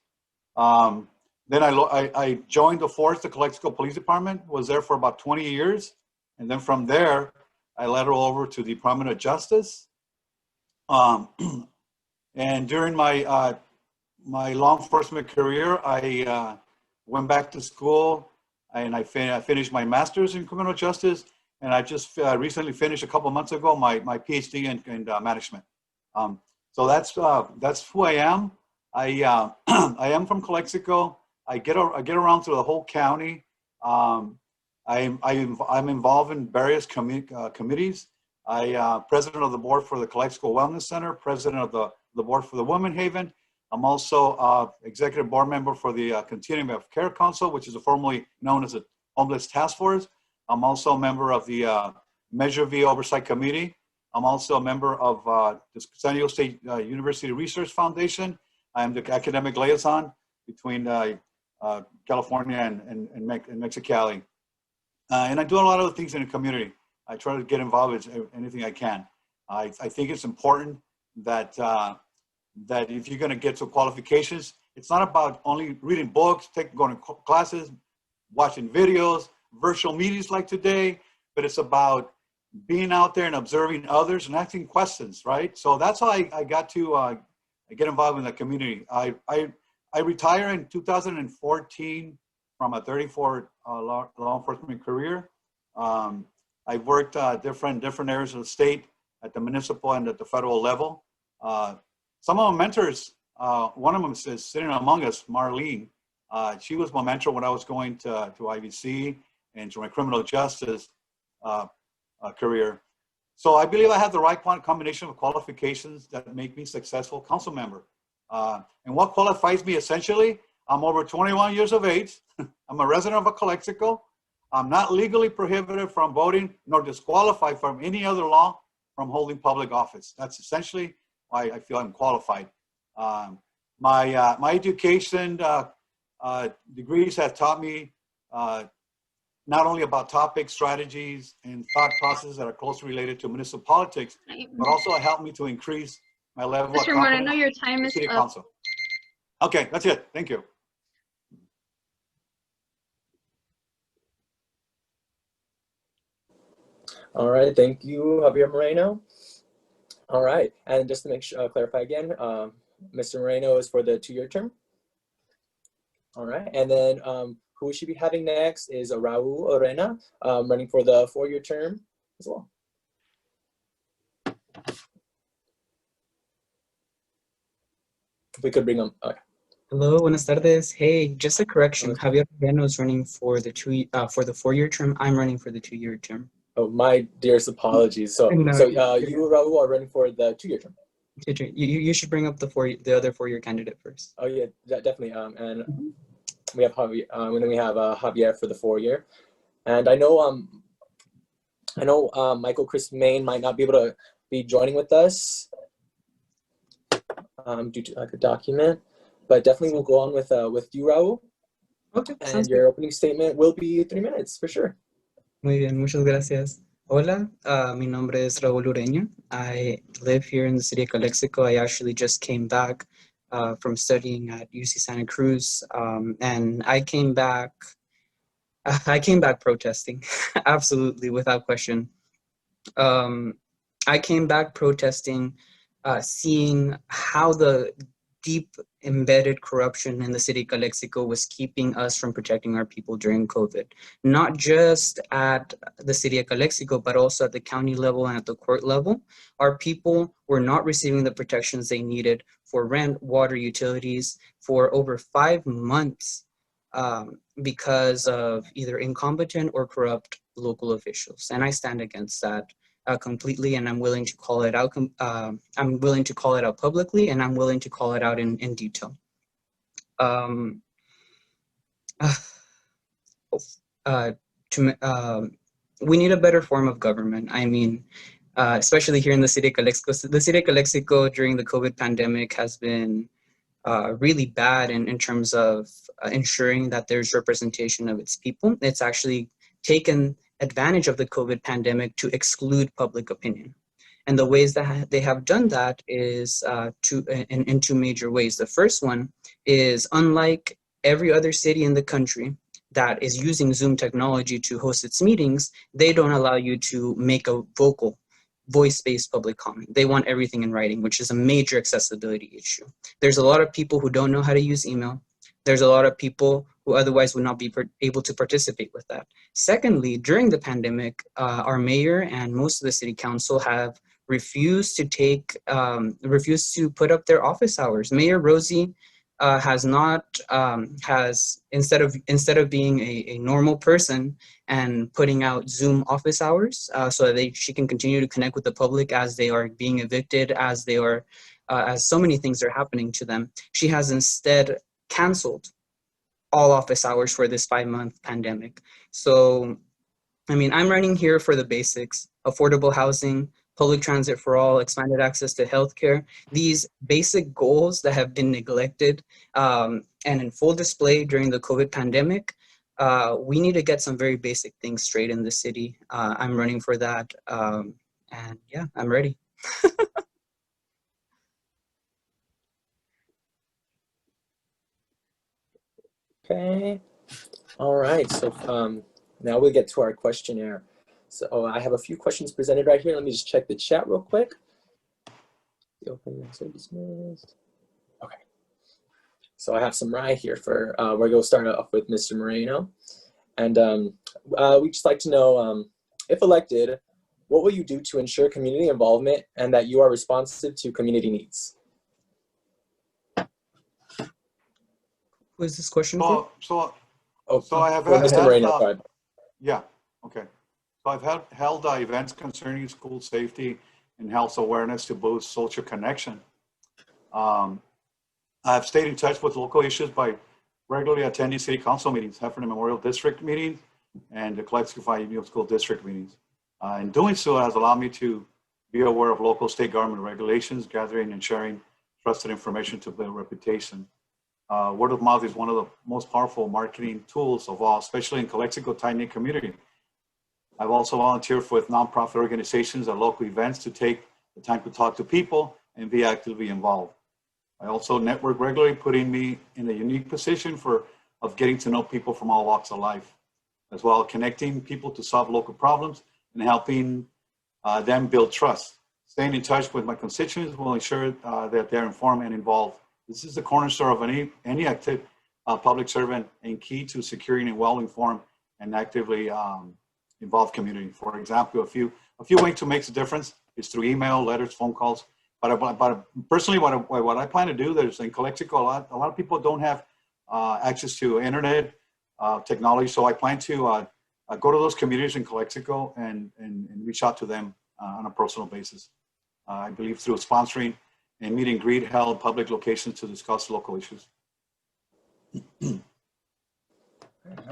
Then I joined the force, the Calexico Police Department, was there for about 20 years. And then from there, I lateral over to the Department of Justice. And during my my law enforcement career, I went back to school and I finished my master's in criminal justice. And I just recently finished a couple months ago my PhD in management. So that's who I am. I am from Calexico. I get around through the whole county. I'm involved in various committees. I president of the board for the Calexico Wellness Center, president of the board for the Women Haven. I'm also executive board member for the Continuum of Care Council, which is formerly known as the Homeless Task Force. I'm also a member of the Measure V Oversight Committee. I'm also a member of the San Diego State University Research Foundation. I am the academic liaison between California and Mexicali. And I do a lot of things in the community. I try to get involved with anything I can. I think it's important that that if you're going to get to qualifications, it's not about only reading books, going to classes, watching videos, virtual meetings like today, but it's about being out there and observing others and asking questions, right? So that's how I got to get involved in the community. I retired in 2014 from a 34 law enforcement career. I've worked different areas of the state, at the municipal and at the federal level. Some of my mentors, one of them is sitting among us, Marlene. She was my mentor when I was going to IVC and to my criminal justice career. So I believe I have the right combination of qualifications that make me a successful council member. And what qualifies me essentially, I'm over 21 years of age. I'm a resident of Calexico. I'm not legally prohibited from voting nor disqualified from any other law from holding public office. That's essentially why I feel I'm qualified. My education degrees have taught me not only about topics, strategies, and thought processes that are closely related to municipal politics, but also helped me to increase my level of Mr. Moore, I confidence know your time in is City up. Council. Okay, that's it. Thank you. All right, thank you, Javier Moreno. All right, and just to make sure, clarify again, Mr. Moreno is for the 2-year term. All right, and then who we should be having next is Raul Orena, running for the 4-year term as well. If we could bring them. Okay. Hello, buenas tardes. Hey, just a correction. Javier Moreno is running for the 4-year term. I'm running for the 2-year term. Oh, my dearest apologies. So, No, you, Raul, are running for the 2-year term. You should bring up the other 4-year candidate first. Oh yeah, definitely. And we have Javier. And then we have Javier for the 4-year. And I know Michael Chris Main might not be able to be joining with us due to like a document, but definitely we'll go on with you, Raul. Okay. And your opening statement will be 3 minutes for sure. Muy bien, muchas gracias. Hola, mi nombre es Raúl Ureña. I live here in the city of Calexico. I actually just came back from studying at UC Santa Cruz, and I came back protesting, absolutely, without question. I came back protesting, seeing how the deep embedded corruption in the city of Calexico was keeping us from protecting our people during COVID, not just at the city of Calexico, but also at the county level and at the court level. Our people were not receiving the protections they needed for rent, water, utilities for over 5 months because of either incompetent or corrupt local officials. And I stand against that completely, and I'm willing to call it out. I'm willing to call it out publicly, and I'm willing to call it out in detail. We need a better form of government. I mean, especially here in the city of Calexico. So the city of Calexico during the COVID pandemic has been really bad in terms of ensuring that there's representation of its people. It's actually taken advantage of the COVID pandemic to exclude public opinion. And the ways that they have done that is in 2 major ways. The first one is, unlike every other city in the country that is using Zoom technology to host its meetings, they don't allow you to make a vocal, voice-based public comment. They want everything in writing, which is a major accessibility issue. There's a lot of people who don't know how to use email. There's a lot of people who otherwise would not be able to participate with that. Secondly, during the pandemic, our mayor and most of the city council have refused to put up their office hours. Mayor Rosie instead of being a normal person and putting out Zoom office hours so that she can continue to connect with the public as they are being evicted, as so many things are happening to them, she has instead canceled all office hours for this 5-month pandemic. So, I mean, I'm running here for the basics: affordable housing, public transit for all, expanded access to healthcare. These basic goals that have been neglected and in full display during the COVID pandemic. We need to get some very basic things straight in the city. I'm running for that. And yeah, I'm ready. Okay. All right. So now we'll get to our questionnaire. So I have a few questions presented right here. Let me just check the chat real quick. The open answer dismissed. So I have some right here for, we're going to start off with Mr. Moreno. And we'd just like to know, if elected, what will you do to ensure community involvement and that you are responsive to community needs? Who is this question for? So Oh, I have for Mr. Moreno, sorry. yeah, okay. So I've held events concerning school safety and health awareness to boost social connection. I've stayed in touch with local issues by regularly attending city council meetings, Heffernan Memorial District meetings, and the Calexico IID School District meetings. And doing so has allowed me to be aware of local state government regulations, gathering and sharing trusted information to build reputation. Word of mouth is one of the most powerful marketing tools of all, especially in Calexico tight-knit community. I've also volunteered with nonprofit organizations at local events to take the time to talk to people and be actively involved. I also network regularly, putting me in a unique position of getting to know people from all walks of life, as well as connecting people to solve local problems and helping them build trust. Staying in touch with my constituents will ensure that they're informed and involved. This is the cornerstone of any active public servant and key to securing a well-informed and actively involved community. For example, a few ways to make a difference is through email, letters, phone calls. But personally, what I plan to do, there's in Calexico, a lot of people don't have access to internet technology. So I plan to go to those communities in Calexico and reach out to them on a personal basis. I believe through sponsoring and meet and greet held public locations to discuss local issues. All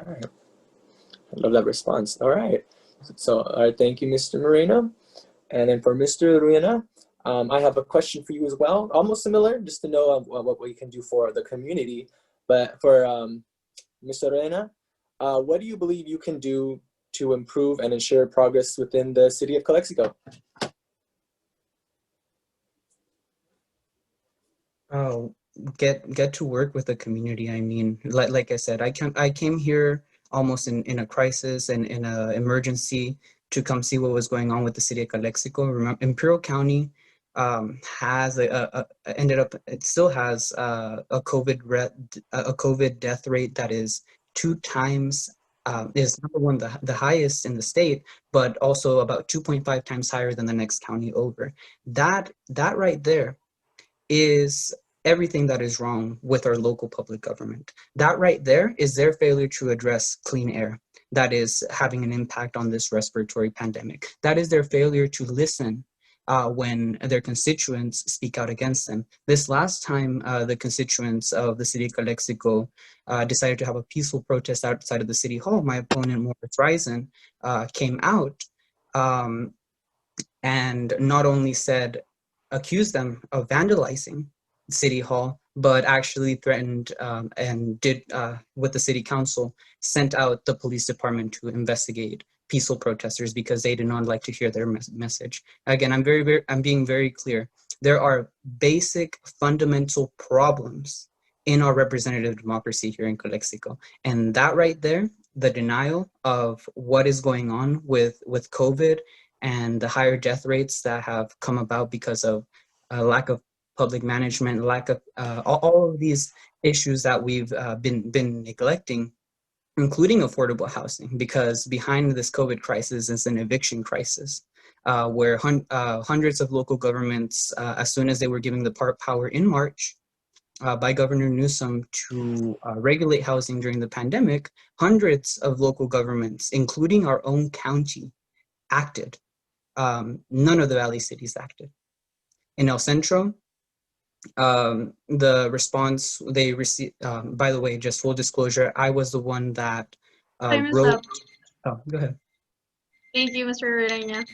right. I love that response. All right. So, all right, thank you, Mr. Moreno. And then for Mr. Ruina, I have a question for you as well, almost similar, just to know what we can do for the community. But for Mr. Ruina, what do you believe you can do to improve and ensure progress within the city of Calexico? Oh, get to work with the community. I mean, like I said, I came here almost in a crisis and in an emergency to come see what was going on with the city of Calexico. Remember, Imperial County has it still has a COVID death rate that is 2 times is number one, the highest in the state, but also about 2.5 times higher than the next county over. That right there is everything that is wrong with our local public government. That right there is their failure to address clean air that is having an impact on this respiratory pandemic. That is their failure to listen when their constituents speak out against them. This last time, the constituents of the city of Calexico decided to have a peaceful protest outside of the city hall, my opponent, Morris Risen, came out and not only accused them of vandalizing City Hall, but actually threatened and did with the city council, sent out the police department to investigate peaceful protesters because they did not like to hear their message. Again, I'm being very clear. There are basic fundamental problems in our representative democracy here in Calexico. And that right there, the denial of what is going on with COVID and the higher death rates that have come about because of a lack of public management, lack of all of these issues that we've been neglecting, including affordable housing, because behind this COVID crisis is an eviction crisis, where hundreds of local governments, as soon as they were given the power in March by Governor Newsom to regulate housing during the pandemic, hundreds of local governments, including our own county, acted. None of the Valley cities acted. In El Centro, the response they received, by the way, just full disclosure, I was the one that wrote. Oh, go ahead. Thank you, Mr. Ureña.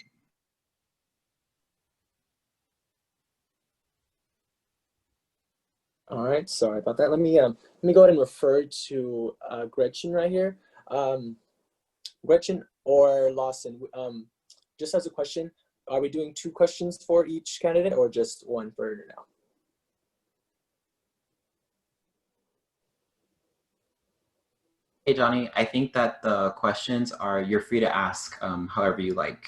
All right, sorry about that. Let me go ahead and refer to Gretchen right here. Gretchen or Lawson, just as a question, are we doing 2 questions for each candidate or just 1 for now? Hey, Johnny, I think that the questions you're free to ask however you like.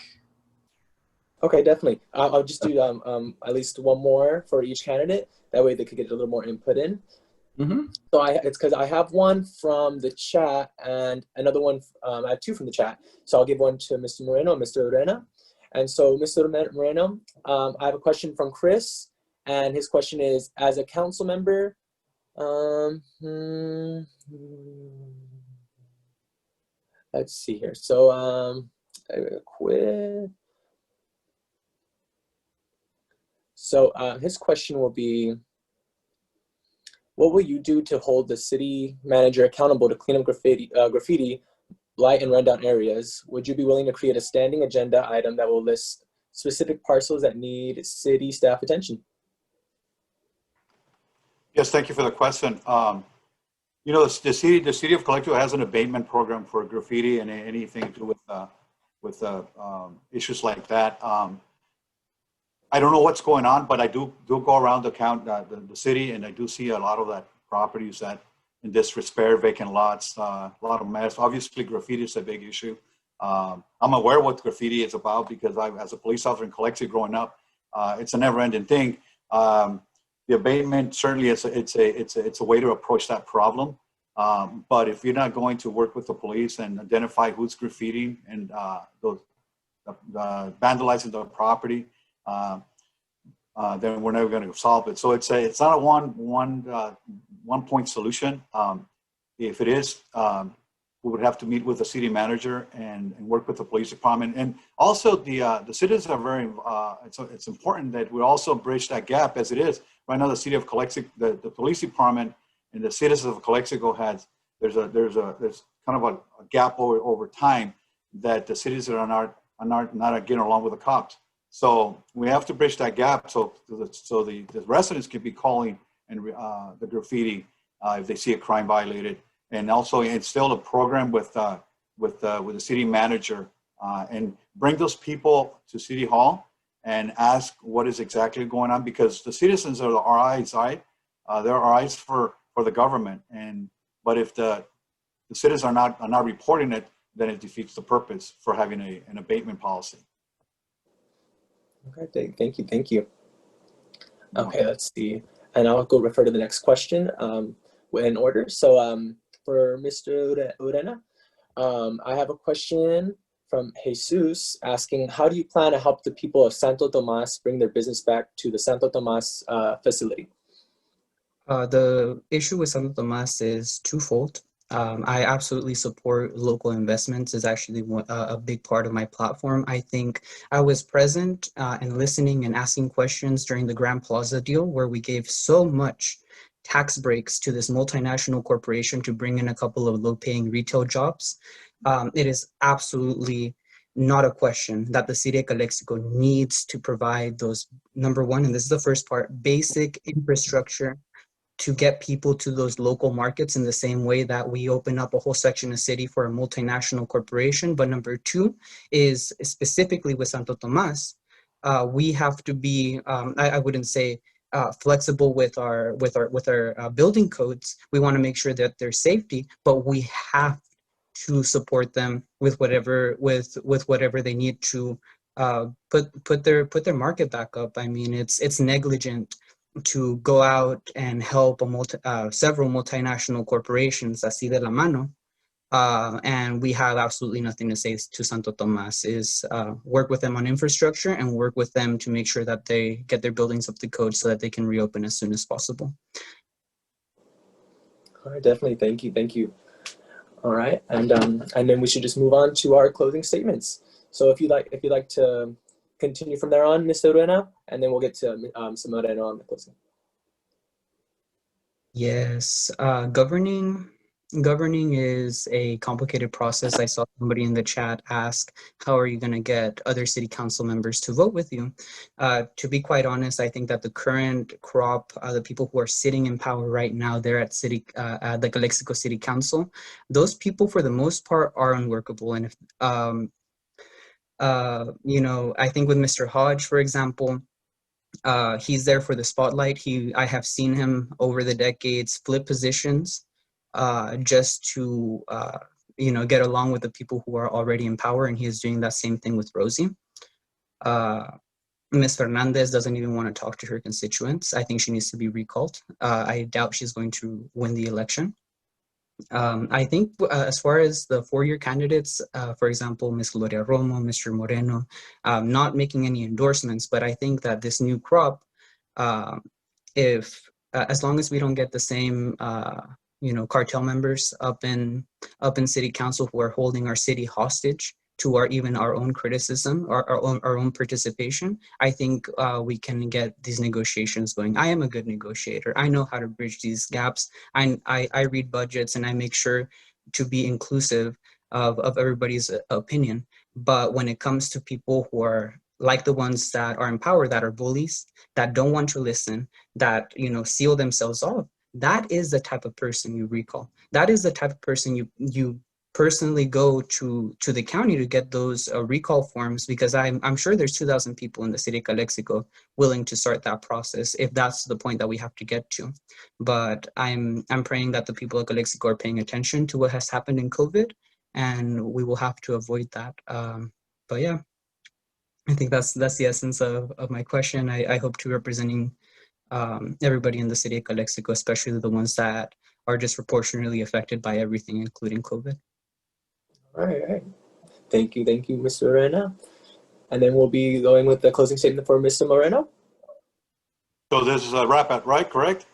Okay, definitely. I'll just do at least 1 more for each candidate. That way they could get a little more input in. So it's because I have one from the chat and another one, I have two from the chat. So I'll give one to Mr. Moreno and Mr. Urena. And so Mr. Moreno, I have a question from Chris, and his question is, as a council member, let's see here. So I will quit. So his question will be, what will you do to hold the city manager accountable to clean up graffiti, light and rundown areas? Would you be willing to create a standing agenda item that will list specific parcels that need city staff attention? Yes, thank you for the question. You know, the city of Calexico has an abatement program for graffiti and anything to do with issues like that. I don't know what's going on, but I do go around the city, and I do see a lot of that properties that in disrepair, vacant lots, a lot of mess. Obviously, graffiti is a big issue. I'm aware what graffiti is about because as a police officer in Calexico growing up, it's a never-ending thing. The abatement certainly it's a way to approach that problem. But if you're not going to work with the police and identify who's graffitiing and vandalizing the property, then we're never going to solve it. So it's not a one point solution. If it is, we would have to meet with the city manager and work with the police department. And also the citizens are very, it's important that we also bridge that gap as it is. Right now, the city of Calexico, the police department and the citizens of Calexico there's kind of a gap over time that the citizens are not getting along with the cops. So we have to bridge that gap so the residents can be calling and the graffiti if they see a crime violated, and also instill a program with the city manager and bring those people to City Hall and ask what is exactly going on, because the citizens are our eyes, right? They're our eyes for the government, but if the citizens are not reporting it, then it defeats the purpose for having an abatement policy. Okay, thank you. Okay, let's see. And I'll go refer to the next question in order. So for Mr. Urena, I have a question from Jesus asking, how do you plan to help the people of Santo Tomas bring their business back to the Santo Tomas facility? The issue with Santo Tomas is twofold. I absolutely support local investments. Is actually a big part of my platform. I think I was present and listening and asking questions during the Grand Plaza deal, where we gave so much tax breaks to this multinational corporation to bring in a couple of low-paying retail jobs. It is absolutely not a question that the city of Calexico needs to provide those, number one, and this is the first part, basic infrastructure to get people to those local markets in the same way that we open up a whole section of city for a multinational corporation. But number two is specifically with Santo Tomas, we have to be, I wouldn't say flexible with our building codes. We want to make sure that there's safety, but we have to support them with whatever they need to put their market back up. I mean, it's negligent to go out and help several multinational corporations así de la mano, and we have absolutely nothing to say to Santo Tomas. Is work with them on infrastructure and work with them to make sure that they get their buildings up to code so that they can reopen as soon as possible. All right, definitely, thank you. All right, and then we should just move on to our closing statements. So if you'd like to continue from there on, Mr. Urena, and then we'll get to some Moreno on the closing. Yes, governing is a complicated process. I saw somebody in the chat ask, how are you going to get other city council members to vote with you? To be quite honest, I think that the current crop, the people who are sitting in power right now, they're at the Calexico City Council. Those people, for the most part, are unworkable. And if you know, I think with Mr. Hodge, for example, he's there for the spotlight. I have seen him over the decades flip positions just to you know, get along with the people who are already in power, and he is doing that same thing with Rosie. Ms. Fernandez doesn't even want to talk to her constituents. I think she needs to be recalled. I doubt she's going to win the election. I think as far as the four-year candidates, for example, Ms. Gloria Romo, Mr. Moreno, not making any endorsements, but I think that this new crop, as long as we don't get the same, cartel members up in city council who are holding our city hostage to our own criticism or our own participation, I think we can get these negotiations going. I am a good negotiator. I know how to bridge these gaps. I read budgets and I make sure to be inclusive of everybody's opinion. But when it comes to people who are like the ones that are in power, that are bullies, that don't want to listen, that seal themselves off, that is the type of person you recall. That is the type of person you personally go to the county to get those recall forms, because I'm sure there's 2,000 people in the city of Calexico willing to start that process if that's the point that we have to get to. But I'm praying that the people of Calexico are paying attention to what has happened in COVID, and we will have to avoid that. But yeah, I think that's the essence of my question. I hope to be representing everybody in the city of Calexico, especially the ones that are disproportionately affected by everything, including COVID. All right. Thank you, Mr. Moreno. And then we'll be going with the closing statement for Mr. Moreno. So this is a wrap up, right? Correct?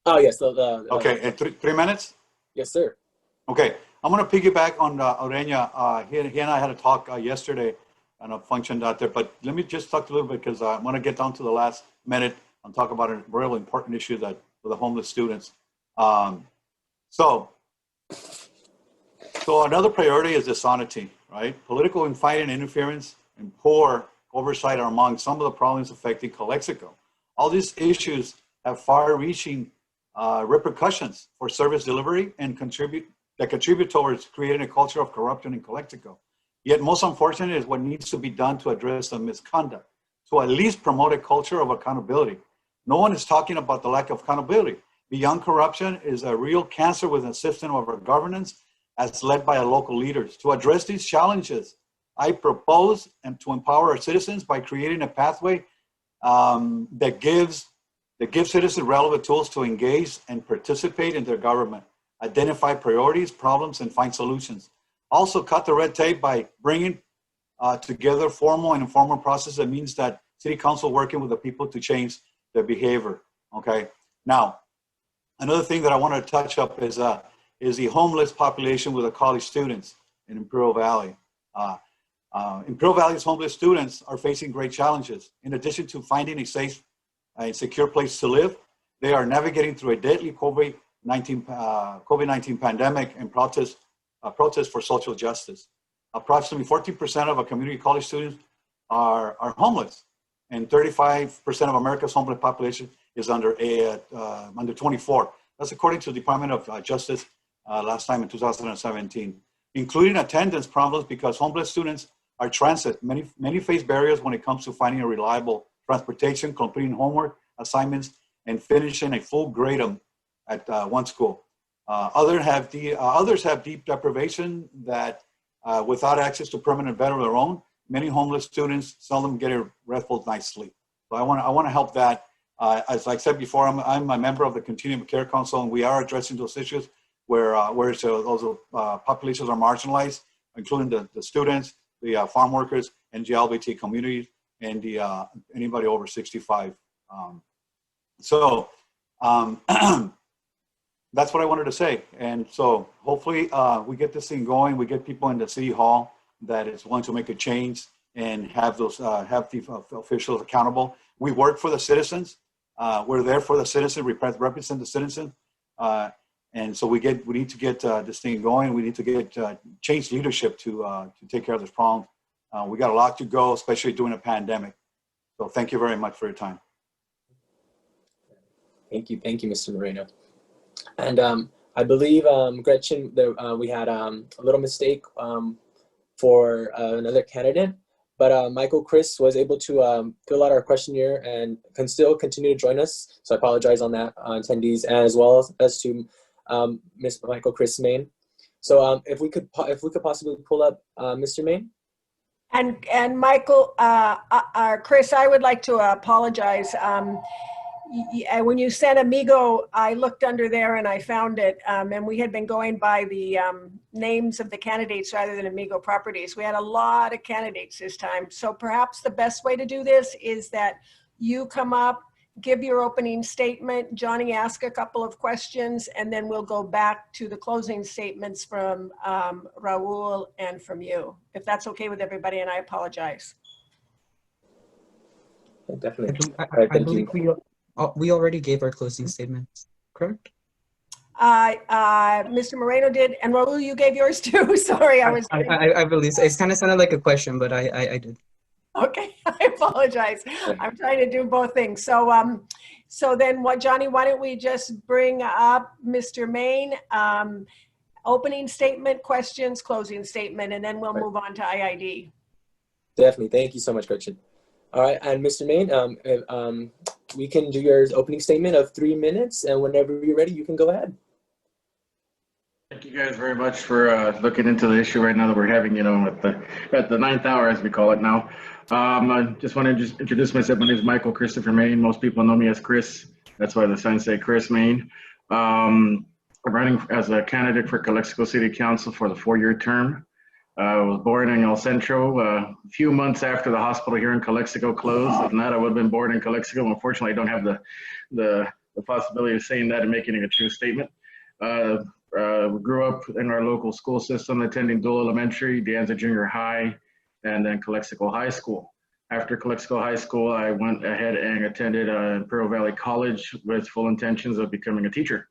Oh, yes. Okay, and 3 minutes? Yes, sir. Okay, I'm going to piggyback on Orena. He and I had a talk yesterday on a function out there, but let me just talk a little bit because I want to get down to the last minute and talk about a real important issue that for the homeless students. So another priority is dishonesty, right? Political infighting and interference and poor oversight are among some of the problems affecting Calexico. All these issues have far-reaching repercussions for service delivery and contribute towards creating a culture of corruption in Calexico. Yet most unfortunate is what needs to be done to address the misconduct, to at least promote a culture of accountability. No one is talking about the lack of accountability. Beyond corruption is a real cancer within the system of our governance as led by our local leaders. To address these challenges, I propose and to empower our citizens by creating a pathway that gives citizens relevant tools to engage and participate in their government, identify priorities, problems, and find solutions. Also cut the red tape by bringing together formal and informal process that means that city council working with the people to change their behavior, okay? Now, another thing that I want to touch up is the homeless population with the college students in Imperial Valley. Imperial Valley's homeless students are facing great challenges. In addition to finding a safe and secure place to live, they are navigating through a deadly COVID-19 pandemic and protest for social justice. Approximately 14% of our community college students are homeless, and 35% of America's homeless population is under 24. That's according to the Department of Justice last time in 2017, including attendance problems because homeless students are transit. Many face barriers when it comes to finding a reliable transportation, completing homework assignments, and finishing a full grade at one school. Others have deep deprivation that without access to permanent bed of their own, many homeless students seldom get a restful night's sleep. So I want to help that. As I said before, I'm a member of the Continuum of Care Council, and we are addressing those issues where those populations are marginalized, including the students, the farm workers, and the LGBT communities, and anybody over 65. That's what I wanted to say. And so hopefully we get this thing going. We get people in the city hall that is willing to make a change and have the officials accountable. We work for the citizens. We're there for the citizens, represent the citizens. And so we need to get this thing going. We need to get change leadership to take care of this problem. We got a lot to go, especially during a pandemic. So thank you very much for your time. Thank you, Mr. Moreno. And I believe, Gretchen, we had a little mistake for another candidate, but Michael Chris was able to fill out our questionnaire and can still continue to join us. So I apologize on that, attendees, as well as to Ms. Michael Chris Main. So if we could possibly pull up Mr. Main. And Michael, Chris, I would like to apologize. When you sent Amigo, I looked under there and I found it. And we had been going by the names of the candidates rather than Amigo properties. We had a lot of candidates this time. So perhaps the best way to do this is that you come up, give your opening statement, Johnny ask a couple of questions, and then we'll go back to the closing statements from Raul and from you, if that's okay with everybody, and I apologize. Definitely. I believe we already gave our closing statements, correct? Mr. Moreno did, and Raul, you gave yours too. Sorry, I believe so. It's kind of sounded like a question, but I did. Okay, I apologize. I'm trying to do both things. So, so then Johnny, why don't we just bring up Mr. Main, opening statement, questions, closing statement, and then we'll move on to IID. Definitely. Thank you so much, Gretchen. All right, and Mr. Main, we can do your opening statement of 3 minutes, and whenever you're ready, you can go ahead. Thank you guys very much for looking into the issue right now that we're having, at the 9th hour, as we call it now. I just want to introduce myself. My name is Michael Christopher Main. Most people know me as Chris. That's why the signs say Chris Main. I'm running as a candidate for Calexico City Council for the 4-year term. I was born in El Centro a few months after the hospital here in Calexico closed. If not, I would have been born in Calexico. Unfortunately, I don't have the possibility of saying that and making it a true statement. We grew up in our local school system, attending Dual Elementary, De Anza Junior High, and then Calexico High School. After Calexico High School, I went ahead and attended Imperial Valley College with full intentions of becoming a teacher.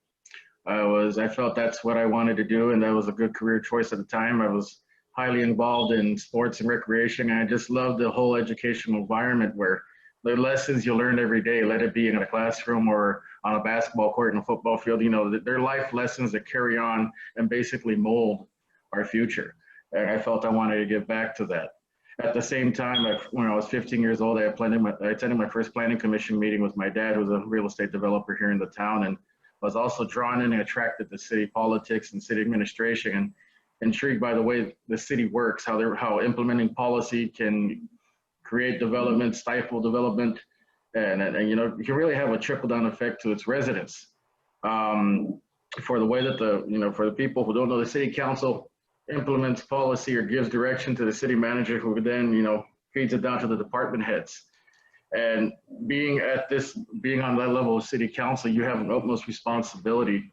I felt that's what I wanted to do, and that was a good career choice at the time. I was highly involved in sports and recreation, and I just loved the whole educational environment where the lessons you learn every day, let it be in a classroom or on a basketball court and a football field, they're life lessons that carry on and basically mold our future. And I felt I wanted to give back to that. At the same time, when I was 15 years old, I attended my first planning commission meeting with my dad, who's a real estate developer here in the town, and was also drawn in and attracted to city politics and city administration, and intrigued by the way the city works, how implementing policy can create development, stifle development, and you can really have a trickle-down effect to its residents. For the way that for the people who don't know, the city council implements policy or gives direction to the city manager, who then feeds it down to the department heads. And being on that level of city council, you have an utmost responsibility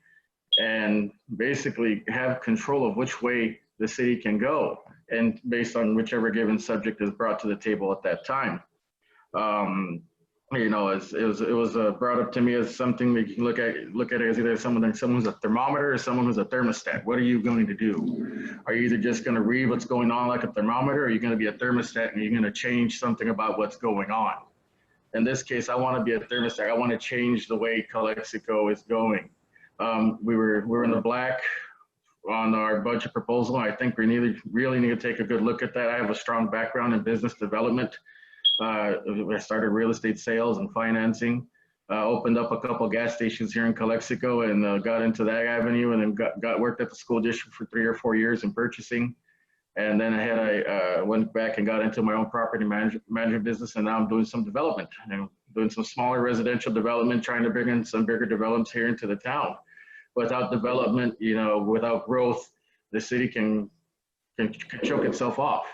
and basically have control of which way the city can go, and based on whichever given subject is brought to the table at that time. It was brought up to me as something that you can look at it as either someone who's a thermometer or someone who's a thermostat. What are you going to do? Are you either just going to read what's going on like a thermometer, or are you going to be a thermostat and you're going to change something about what's going on? In this case, I want to be a thermostat. I want to change the way Calexico is going. We're in the black on our budget proposal. I think we really need to take a good look at that. I have a strong background in business development. I started real estate sales and financing, opened up a couple gas stations here in Calexico, and got into that avenue, and then worked at the school district for 3 or 4 years in purchasing. And then I went back and got into my own property management business, and now I'm doing some development, doing some smaller residential development, trying to bring in some bigger developments here into the town. Without development, without growth, the city can choke itself off.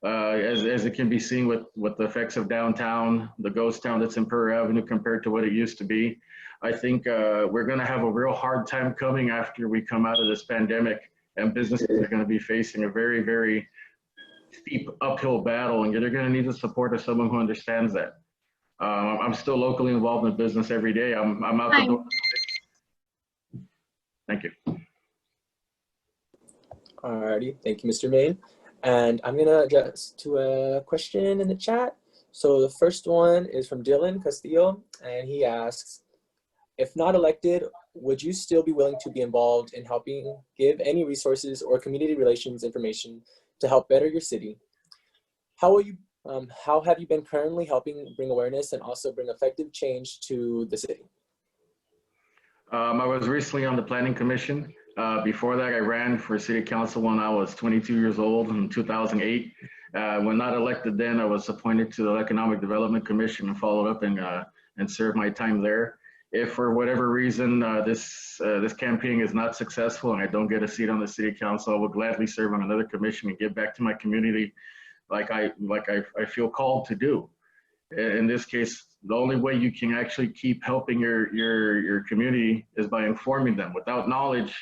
As it can be seen with the effects of downtown, the ghost town that's Imperial Avenue compared to what it used to be. I think we're going to have a real hard time coming after we come out of this pandemic, and businesses are going to be facing a very, very steep uphill battle, and they're going to need the support of someone who understands that. I'm still locally involved in business every day. I'm out the door. Thank you. Alrighty, thank you, Mr. Main. And I'm gonna address to a question in the chat. So the first one is from Dylan Castillo, and he asks, if not elected, would you still be willing to be involved in helping give any resources or community relations information to help better your city? How have you been currently helping bring awareness and also bring effective change to the city? I was recently on the planning commission. Before that, I ran for city council when I was 22 years old in 2008. When not elected then, I was appointed to the Economic Development Commission and followed up and served my time there. If for whatever reason this campaign is not successful and I don't get a seat on the city council, I will gladly serve on another commission and give back to my community like I feel called to do. In this case, the only way you can actually keep helping your community is by informing them. Without knowledge,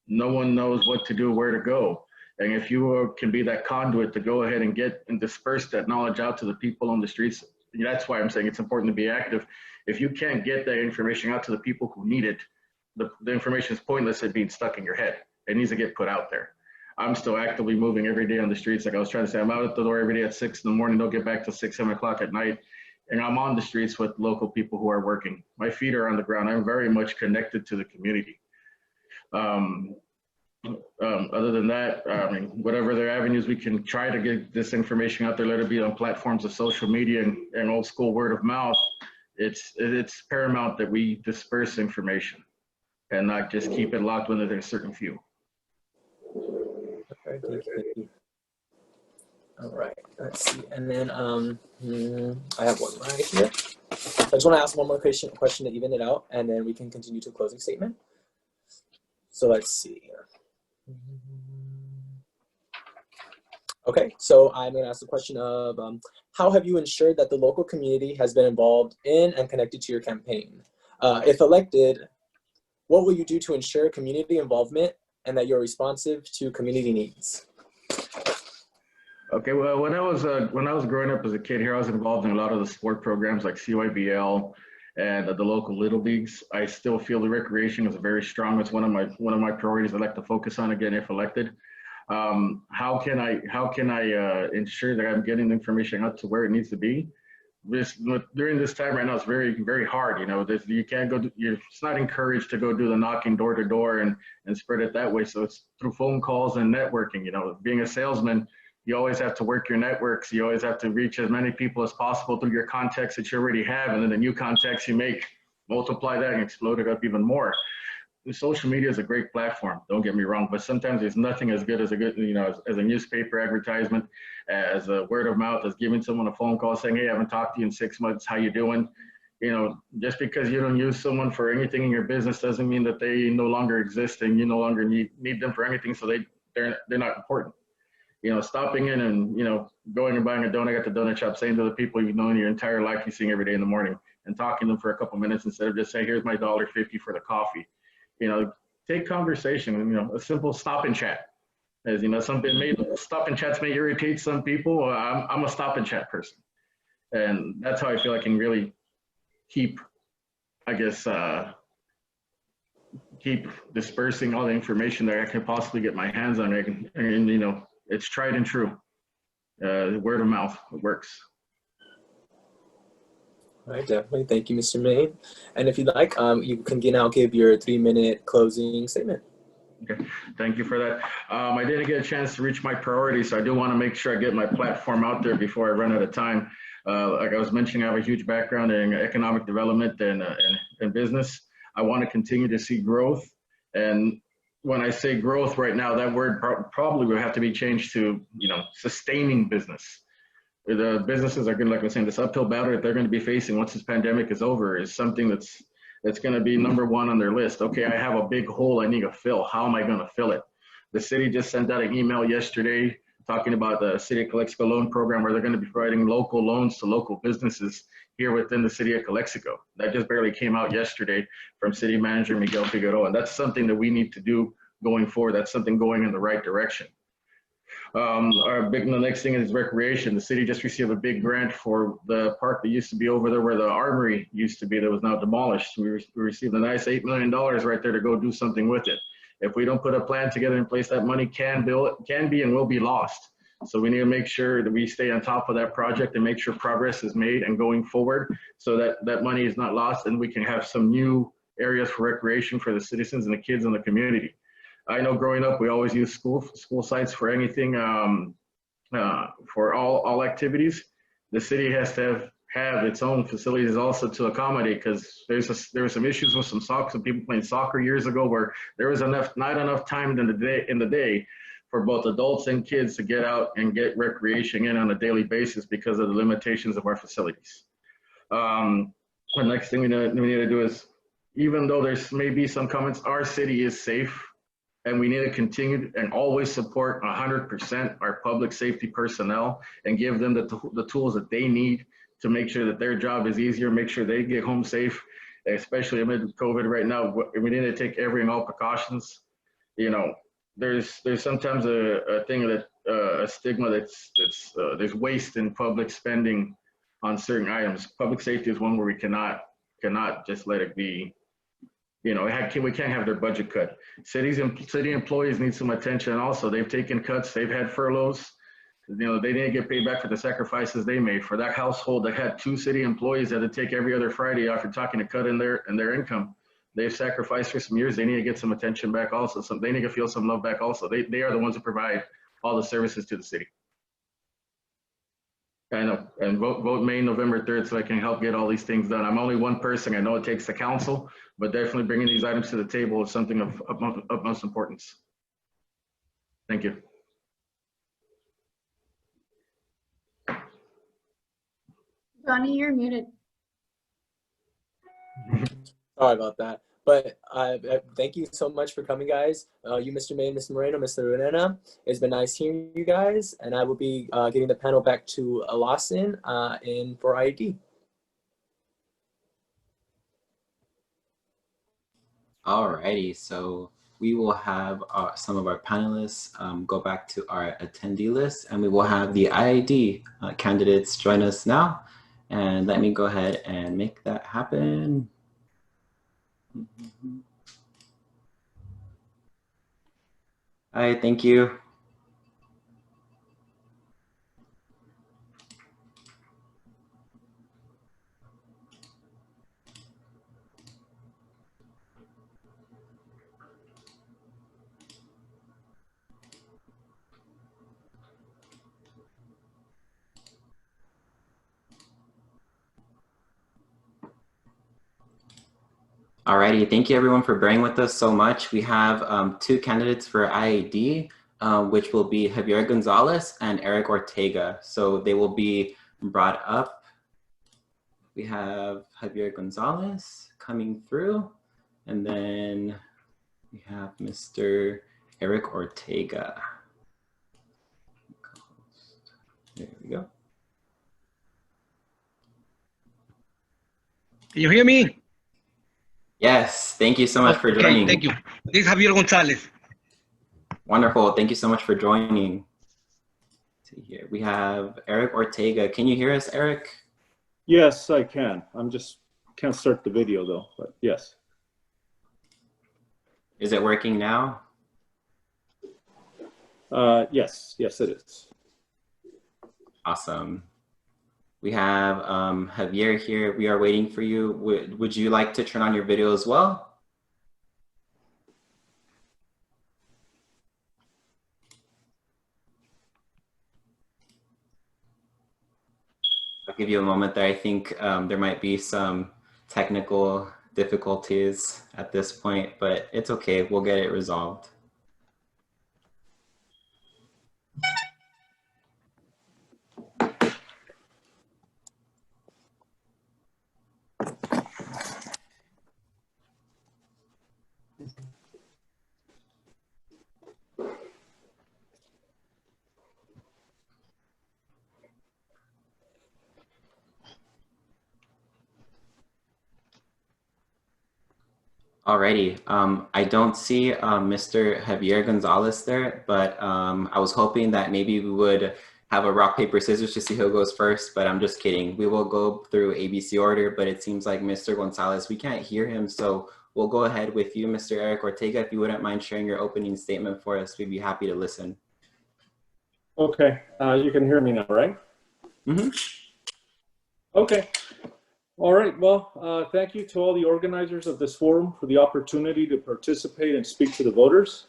no one knows what to do, where to go. And if you can be that conduit to go ahead and get and disperse that knowledge out to the people on the streets, that's why I'm saying it's important to be active. If you can't get that information out to the people who need it, the information is pointless at being stuck in your head. It needs to get put out there. I'm still actively moving every day on the streets. Like I was trying to say, I'm out at the door every day at 6 in the morning, don't get back till 6, 7 o'clock at night. And I'm on the streets with local people who are working. My feet are on the ground. I'm very much connected to the community. Other than that, I mean, whatever other avenues we can try to get this information out there, let it be on platforms of social media and old school word of mouth. It's paramount that we disperse information and not just keep it locked within a certain few. Okay, thank you. All right, let's see. And then I have one right here. I just want to ask one more question to even it out, and then we can continue to a closing statement. So let's see. Okay, so I'm going to ask the question of how have you ensured that the local community has been involved in and connected to your campaign? If elected, what will you do to ensure community involvement and that you're responsive to community needs? Okay, well, when I was growing up as a kid here, I was involved in a lot of the sport programs like CYBL and the local little leagues. I still feel the recreation is very strong. It's one of my priorities I'd like to focus on again if elected. How can I ensure that I'm getting the information out to where it needs to be? During this time right now, it's very, very hard. You know, you can't go. It's not encouraged to go do the knocking door to door and spread it that way. So it's through phone calls and networking. You know, being a salesman, you always have to work your networks. You always have to reach as many people as possible through your contacts that you already have, and then the new contacts you make, multiply that and explode it up even more. Social media is a great platform, don't get me wrong, but sometimes there's nothing as good as as a newspaper advertisement, as a word of mouth, as giving someone a phone call saying, hey, I haven't talked to you in 6 months, how you doing? You know, just because you don't use someone for anything in your business doesn't mean that they no longer exist and you no longer need them for anything, so they're not important. You know, stopping in and, you know, going and buying a donut at the donut shop, saying to the people you've known your entire life, you're seeing every day in the morning, and talking to them for a couple minutes instead of just saying, here's my $1.50 for the coffee. You know, take conversation, and, you know, a simple stop and chat. As you know, stop and chats may irritate some people. I'm a stop and chat person. And that's how I feel I can really keep, I guess, keep dispersing all the information that I can possibly get my hands on. And you know, it's tried and true. Word of mouth, it works. All right, definitely. Thank you, Mr. Main. And if you'd like, you can now give your 3-minute closing statement. Okay, thank you for that. I didn't get a chance to reach my priorities, so I do want to make sure I get my platform out there before I run out of time. Like I was mentioning, I have a huge background in economic development and business. I want to continue to see growth. And when I say growth right now, that word probably will have to be changed to, you know, sustaining business. The businesses are going to, like I was saying, this uphill battle that they're going to be facing once this pandemic is over is something that's going to be #1 on their list. Okay, I have a big hole I need to fill. How am I going to fill it? The city just sent out an email yesterday talking about the City of Calexico loan program where they're going to be providing local loans to local businesses here within the City of Calexico. That just barely came out yesterday from City Manager Miguel Figueroa. And that's something that we need to do going forward. That's something going in the right direction. The next thing is recreation. The city just received a big grant for the park that used to be over there where the armory used to be that was now demolished. We received a nice $8 million right there to go do something with it. If we don't put a plan together in place, that money can be and will be lost. So we need to make sure that we stay on top of that project and make sure progress is made and going forward so that that money is not lost and we can have some new areas for recreation for the citizens and the kids in the community. I know growing up, we always use school sites for anything, for all activities. The city has to have its own facilities also to accommodate, because there were some issues with some people playing soccer years ago where there was not enough time in the day for both adults and kids to get out and get recreation in on a daily basis because of the limitations of our facilities. The next thing we need to do is, even though there's maybe some comments, our city is safe, and we need to continue and always support 100% our public safety personnel and give them the tools that they need to make sure that their job is easier, make sure they get home safe, especially amid COVID right now. We need to take every and all precautions. You know, there's sometimes a thing that a stigma that's there's waste in public spending on certain items. Public safety is one where we cannot just let it be. You know, we can't have their budget cut. City employees need some attention also. They've taken cuts, they've had furloughs. You know, they didn't get paid back for the sacrifices they made. For that household that had 2 city employees that had to take every other Friday off, you're talking a cut in their income. They've sacrificed for some years. They need to get some attention back also. So they need to feel some love back also. They are the ones who provide all the services to the city. And vote May, November 3rd, so I can help get all these things done. I'm only one person. I know it takes the council, but definitely bringing these items to the table is something of utmost importance. Thank you. Johnny, you're muted. Sorry about that. But thank you so much for coming, guys. You, Mr. May, Mr. Moreno, Mr. Renena. It's been nice hearing you guys. And I will be getting the panel back to Lawson for IID. Alrighty, so we will have some of our panelists go back to our attendee list, and we will have the IID candidates join us now. And let me go ahead and make that happen. All right, thank you. Alrighty, thank you everyone for bearing with us so much. We have 2 candidates for IID, which will be Javier Gonzalez and Eric Ortega. So they will be brought up. We have Javier Gonzalez coming through, and then we have Mr. Eric Ortega. There we go. Can you hear me? Yes, thank you so much for joining. Thank you. This is Javier Gonzalez. Wonderful, thank you so much for joining. Let's see here, we have Eric Ortega. Can you hear us, Eric? Yes, I can. I'm just can't start the video though, but yes. Is it working now? Yes, it is. Awesome. We have Javier here. We are waiting for you. Would you like to turn on your video as well? I'll give you a moment there. I think there might be some technical difficulties at this point, but it's okay. We'll get it resolved. Alrighty, I don't see Mr. Javier Gonzalez there, but I was hoping that maybe we would have a rock, paper, scissors to see who goes first, but I'm just kidding. We will go through ABC order, but it seems like Mr. Gonzalez, we can't hear him, so we'll go ahead with you, Mr. Eric Ortega. If you wouldn't mind sharing your opening statement for us, we'd be happy to listen. Okay, you can hear me now, right? Mm-hmm. Okay. All right, well, thank you to all the organizers of this forum for the opportunity to participate and speak to the voters.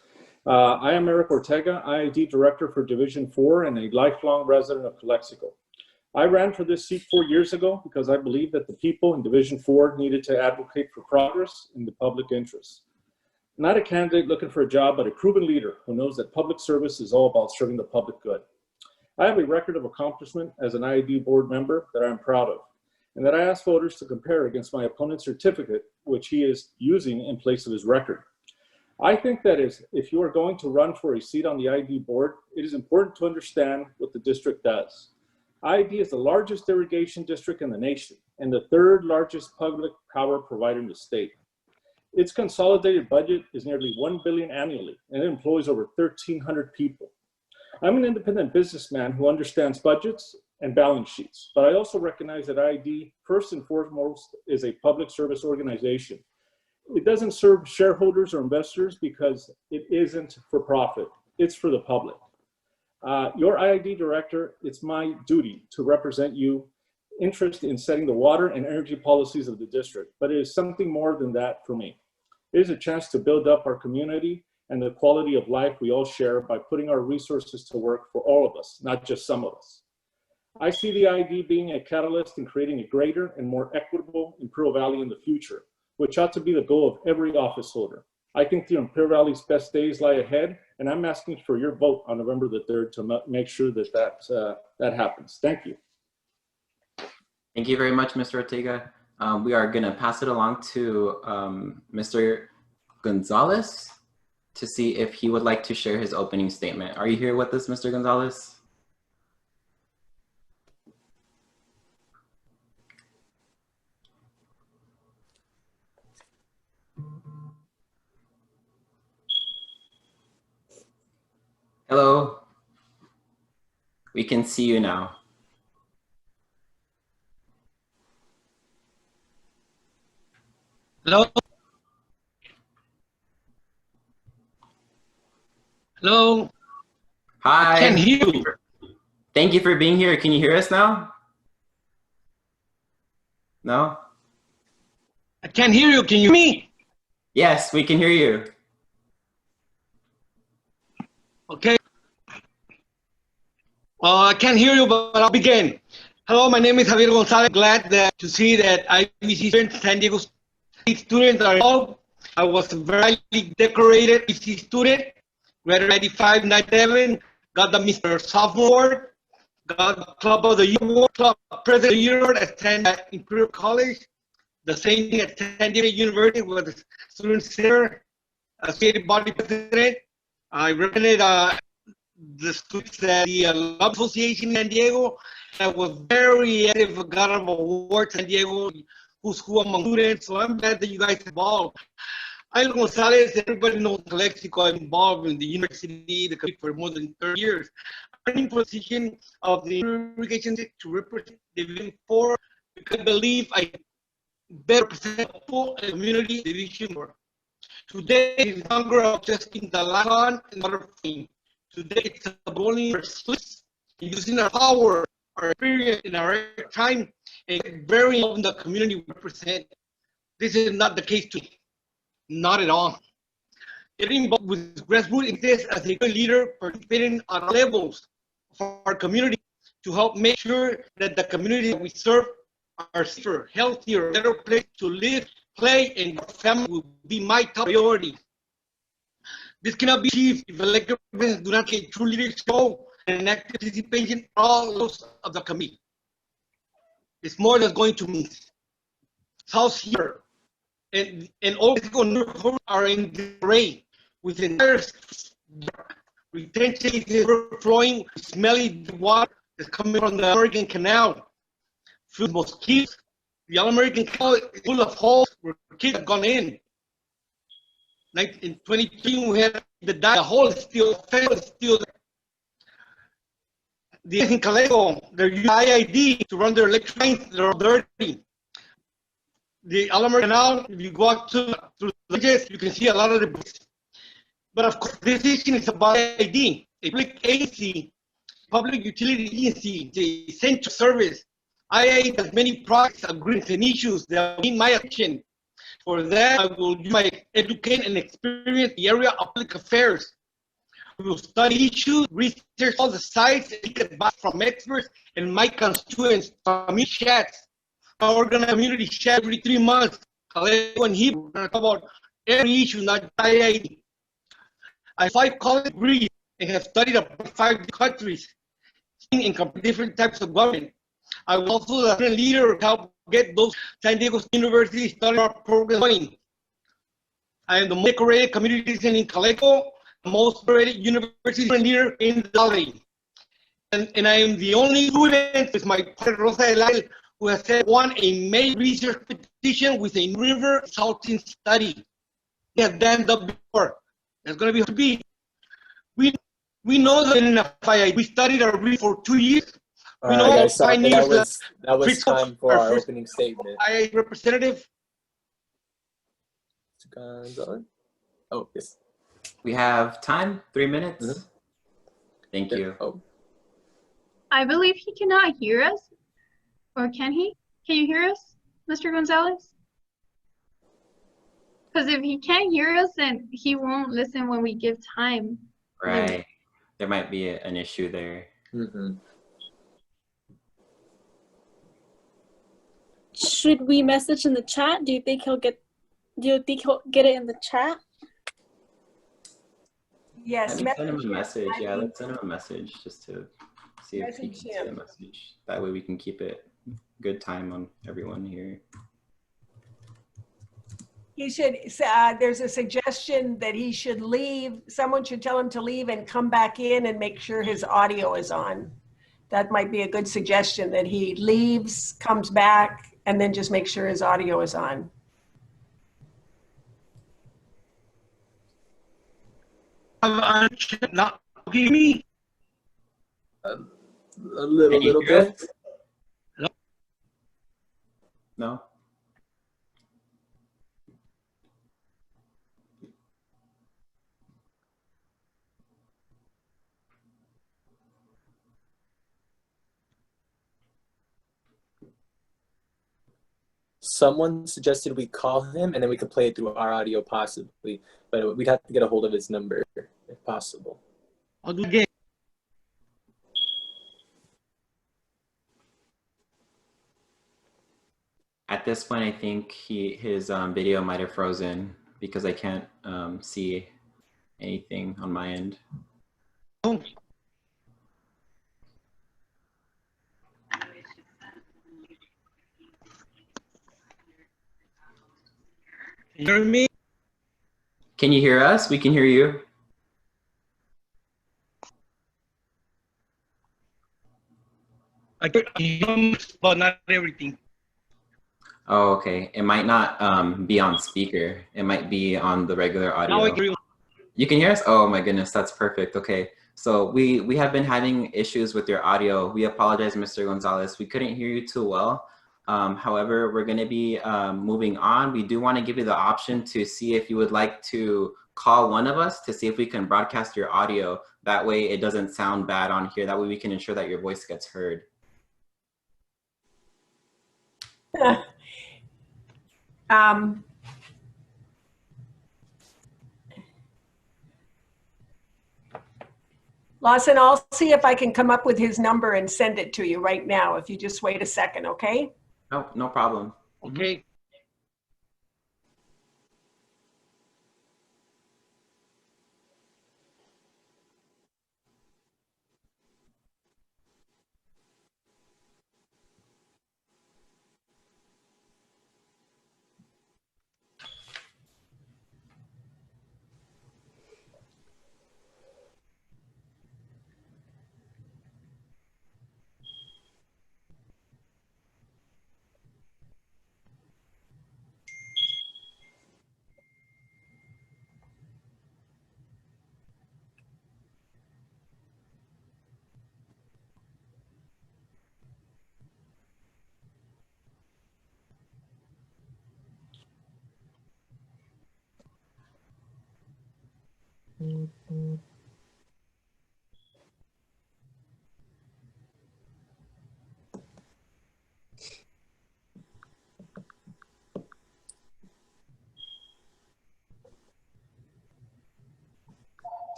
I am Eric Ortega, IID Director for Division 4 and a lifelong resident of Calexico. I ran for this seat 4 years ago because I believed that the people in Division 4 needed to advocate for progress in the public interest. Not a candidate looking for a job, but a proven leader who knows that public service is all about serving the public good. I have a record of accomplishment as an IID board member that I'm proud of, and that I ask voters to compare against my opponent's certificate, which he is using in place of his record. I think that if you are going to run for a seat on the IID board, it is important to understand what the district does. IID is the largest irrigation district in the nation and the third largest public power provider in the state. Its consolidated budget is nearly $1 billion annually, and it employs over 1,300 people. I'm an independent businessman who understands budgets and balance sheets, but I also recognize that IID, first and foremost, is a public service organization. It doesn't serve shareholders or investors because it isn't for profit. It's for the public. Your IID director, it's my duty to represent you interest in setting the water and energy policies of the district, but it is something more than that for me. It is a chance to build up our community and the quality of life we all share by putting our resources to work for all of us, not just some of us. I see the IID being a catalyst in creating a greater and more equitable Imperial Valley in the future, which ought to be the goal of every office holder. I think the Imperial Valley's best days lie ahead, and I'm asking for your vote on November the 3rd to make sure that happens. Thank you. Thank you very much, Mr. Ortega. We are going to pass it along to Mr. Gonzalez to see if he would like to share his opening statement. Are you here with us, Mr. Gonzalez? Hello. We can see you now. Hello? Hello? Hi. I can hear you. Thank you for being here. Can you hear us now? No? I can't hear you. Can you hear me? Yes, we can hear you. Okay. I can't hear you, but I'll begin. Hello, my name is Javier Gonzalez. Glad to see that IBC students, San Diego State students are involved. I was a very decorated IBC student, graduated 95, 97, got the Mr. Sophomore Award, got the Club of the Year Award, Club President of the Year Award at Imperial College. The same thing at San Diego University with the Student Center, Associated Body President. I represented the students at the Love Association in San Diego. I was very active, got an award San Diego, who's who among students, so I'm glad that you guys are involved. I'm Gonzalez, everybody knows Calexico. I'm involved in the university, the community for more than 30 years. I'm in position of the irrigation to represent Division 4 because I believe I better represent the full community Division 4. Today is no longer just in the land and water thing. Today it's a bowling using our power, our experience, and our time, and very involved in the community we represent. This is not the case today. Not at all. Getting involved with grassroots exists as a good leader, participating on all levels of our community to help make sure that the community that we serve are safer, healthier, better place to live, play, and your family will be my top priority. This cannot be achieved if elected representatives do not take true leadership and active participation in all levels of the committee. It's more than going to mean. South here and all Mexico are in disarray with the entire retention is overflowing, smelly water is coming from the American Canal. Full of mosquitoes. The All-American Canal is full of holes where kids have gone in. Like in 2023, we had the hole is still there. The in Calexico, they're using IID to run their electric lines that are dirty. The All-American Canal, if you go out through the bridges, you can see a lot of debris. But of course, this issue is about IID, a public agency, public utility agency, the essential service. IID has many projects, agreements, and issues that need my attention. For that, I will use my education and experience in the area of public affairs. We will study issues, research all the sites, and get advice from experts and my constituents, community chats. I organize community chat every 3 months. Calexico and Hebrew. We're going to talk about every issue, not IID. I have 5 college degrees and have studied abroad 5 countries, seen in different types of government. I was also the student leader to help get those San Diego University study program going. I am the most decorated community citizen in Calexico, the most decorated university student leader in the valley. And I am the only student with my partner Rosa Elal who has won a major research petition with a river salting study. We have done that before. It's going to be hard to beat. We know that in FII, we studied our reef for 2 years. All We right, know guys, sorry, pioneers. that was time for our first opening statement. II representative. Oh, yes. We have time, 3 minutes. Mm-hmm. Thank you. Oh. I believe he cannot hear us. Or can he? Can you hear us, Mr. Gonzalez? Because if he can't hear us, then he won't listen when we give time. Right. There might be an issue there. Mm-hmm. Should we message in the chat? Do you think he'll get it in the chat? Yes. Let me send him a message. Yeah, let's send him a message just to see if he can see the message. That way we can keep it good time on everyone here. He should, there's a suggestion that he should leave. Someone should tell him to leave and come back in and make sure his audio is on. That might be a good suggestion, that he leaves, comes back, and then just make sure his audio is on. Not hear me. A little bit. No. Someone suggested we call him and then we could play it through our audio possibly, but we'd have to get a hold of his number if possible. I'll do it again. At this point, I think his video might have frozen because I can't see anything on my end. Oh. Can you hear me? Can you hear us? We can hear you. I can, but not everything. Oh, okay. It might not be on speaker. It might be on the regular audio. Now I can hear you. You can hear us? Oh my goodness, that's perfect. Okay. So we have been having issues with your audio. We apologize, Mr. Gonzalez. We couldn't hear you too well. However, we're going to be moving on. We do want to give you the option to see if you would like to call one of us to see if we can broadcast your audio. That way it doesn't sound bad on here. That way we can ensure that your voice gets heard. Lawson, I'll see if I can come up with his number and send it to you right now, if you just wait a second, okay? No, no problem. Okay.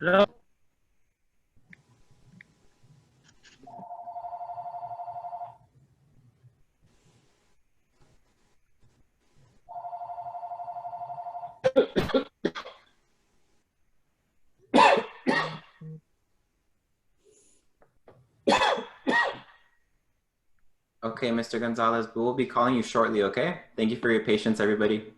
Hello? Okay, Mr. Gonzalez, we will be calling you shortly, okay? Thank you for your patience, everybody.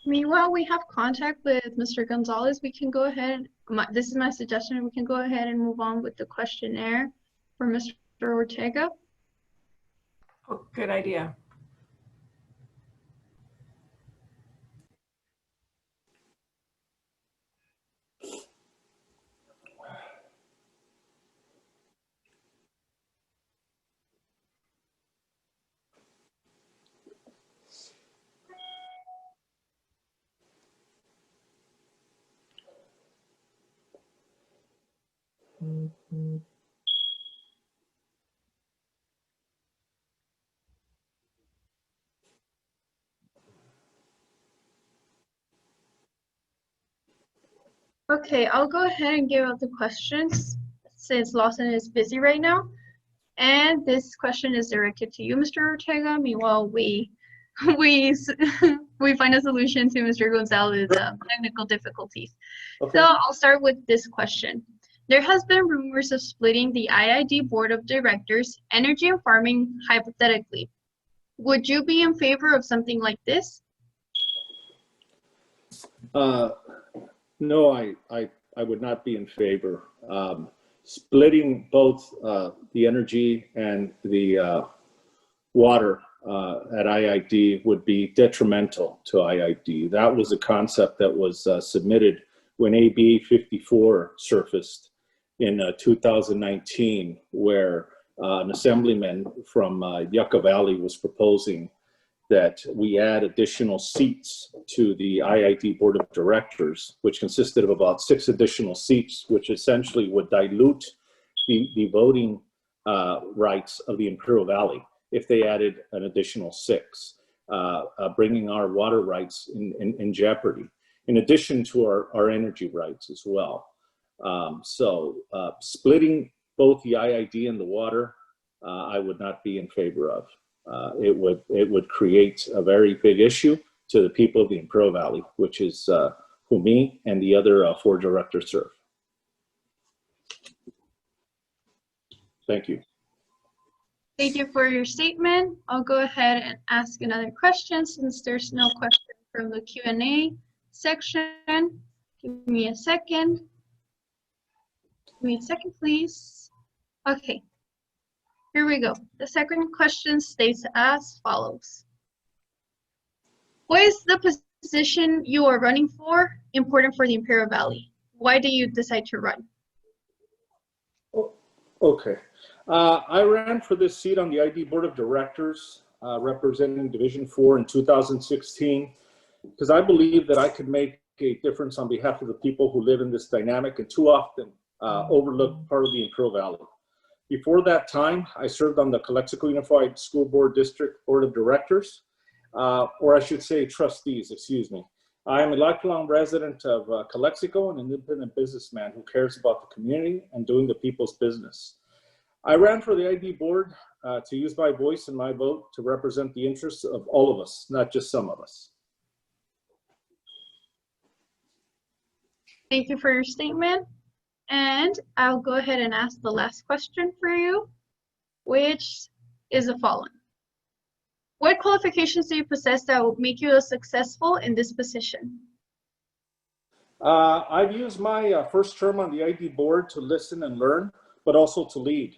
Meanwhile, we have contact with Mr. Gonzalez. We can go ahead. This is my suggestion. We can go ahead and move on with the questionnaire for Mr. Ortega. Oh, good idea. Okay, I'll go ahead and give out the questions since Lawson is busy right now. And this question is directed to you, Mr. Ortega. Meanwhile, we find a solution to Mr. Gonzalez's technical difficulties. Okay. So I'll start with this question. There has been rumors of splitting the IID Board of Directors, Energy and Farming, hypothetically. Would you be in favor of something like this? No, I would not be in favor. Splitting both the energy and the water at IID would be detrimental to IID. That was a concept that was submitted when AB 54 surfaced in 2019, where an assemblyman from Yucca Valley was proposing that we add additional seats to the IID Board of Directors, which consisted of about 6 additional seats, which essentially would dilute the voting rights of the Imperial Valley if they added an additional 6, bringing our water rights in jeopardy, in addition to our energy rights as well. So splitting both the IID and the water, I would not be in favor of. It would create a very big issue to the people of the Imperial Valley, which is who me and the other 4 directors serve. Thank you. Thank you for your statement. I'll go ahead and ask another question since there's no question from the Q&A section. Give me a second. Give me a second, please. Okay. Here we go. The second question states as follows. What is the position you are running for important for the Imperial Valley? Why did you decide to run? Okay. I ran for this seat on the IID Board of Directors, representing Division 4 in 2016, because I believe that I could make a difference on behalf of the people who live in this dynamic and too often overlooked part of the Imperial Valley. Before that time, I served on the Calexico Unified School Board District Board of Directors, or I should say trustees, excuse me. I am a lifelong resident of Calexico and an independent businessman who cares about the community and doing the people's business. I ran for the IID board to use my voice and my vote to represent the interests of all of us, not just some of us. Thank you for your statement. And I'll go ahead and ask the last question for you, which is the following. What qualifications do you possess that will make you successful in this position? I've used my first term on the IID board to listen and learn, but also to lead.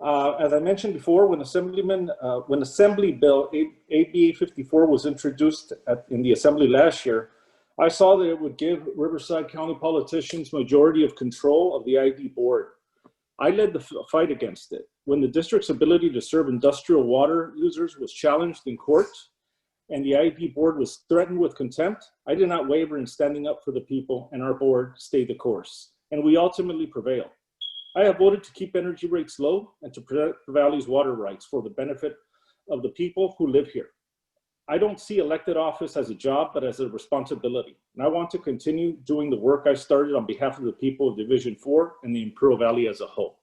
As I mentioned before, when Assembly Bill AB 54 was introduced in the Assembly last year, I saw that it would give Riverside County politicians majority of control of the IID board. I led the fight against it. When the district's ability to serve industrial water users was challenged in court and the IID board was threatened with contempt, I did not waver in standing up for the people, and our board stayed the course. And we ultimately prevailed. I have voted to keep energy rates low and to protect the Valley's water rights for the benefit of the people who live here. I don't see elected office as a job, but as a responsibility. And I want to continue doing the work I started on behalf of the people of Division 4 and the Imperial Valley as a whole.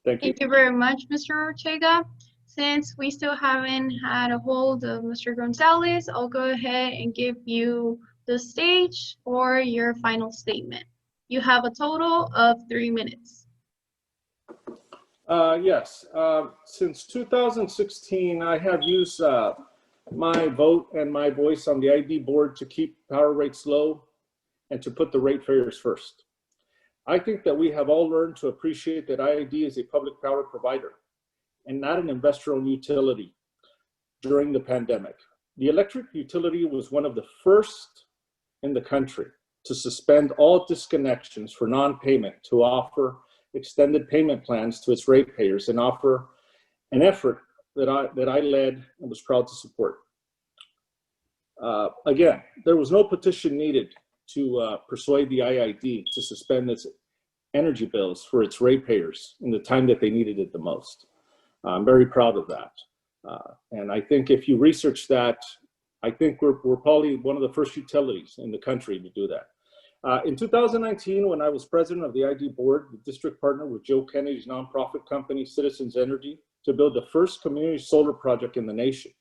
Thank you. Thank you very much, Mr. Ortega. Since we still haven't had a hold of Mr. Gonzalez, I'll go ahead and give you the stage for your final statement. You have a total of 3 minutes. Yes, since 2016, I have used my vote and my voice on the IID board to keep power rates low and to put the ratepayers first. I think that we have all learned to appreciate that IID is a public power provider and not an investor-owned utility during the pandemic. The electric utility was one of the first in the country to suspend all disconnections for non-payment, to offer extended payment plans to its ratepayers, and offer an effort that I led and was proud to support. Again, there was no petition needed to persuade the IID to suspend its energy bills for its ratepayers in the time that they needed it the most. I'm very proud of that. And I think if you research that, I think we're probably one of the first utilities in the country to do that. In 2019, when I was president of the IID board, the district partnered with Joe Kennedy's nonprofit company, Citizens Energy, to build the first community solar project in the nation.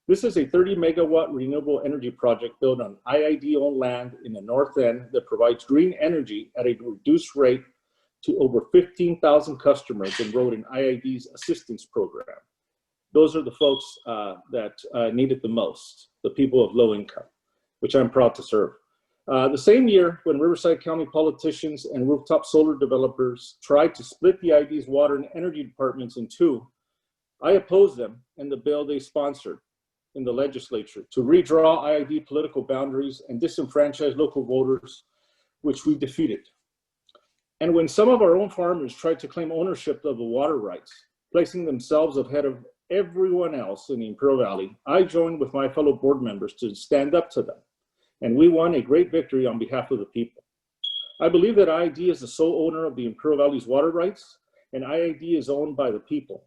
This is a 30 megawatt renewable energy project built on IID-owned land in the North End that provides green energy at a reduced rate to over 15,000 customers enrolled in IID's assistance program. Those are the folks that need it the most, the people of low income, which I'm proud to serve. The same year, when Riverside County politicians and rooftop solar developers tried to split the IID's water and energy departments in two, I opposed them in the bill they sponsored in the legislature to redraw IID political boundaries and disenfranchise local voters, which we defeated. And when some of our own farmers tried to claim ownership of the water rights, placing themselves ahead of everyone else in the Imperial Valley, I joined with my fellow board members to stand up to them. And we won a great victory on behalf of the people. I believe that IID is the sole owner of the Imperial Valley's water rights, and IID is owned by the people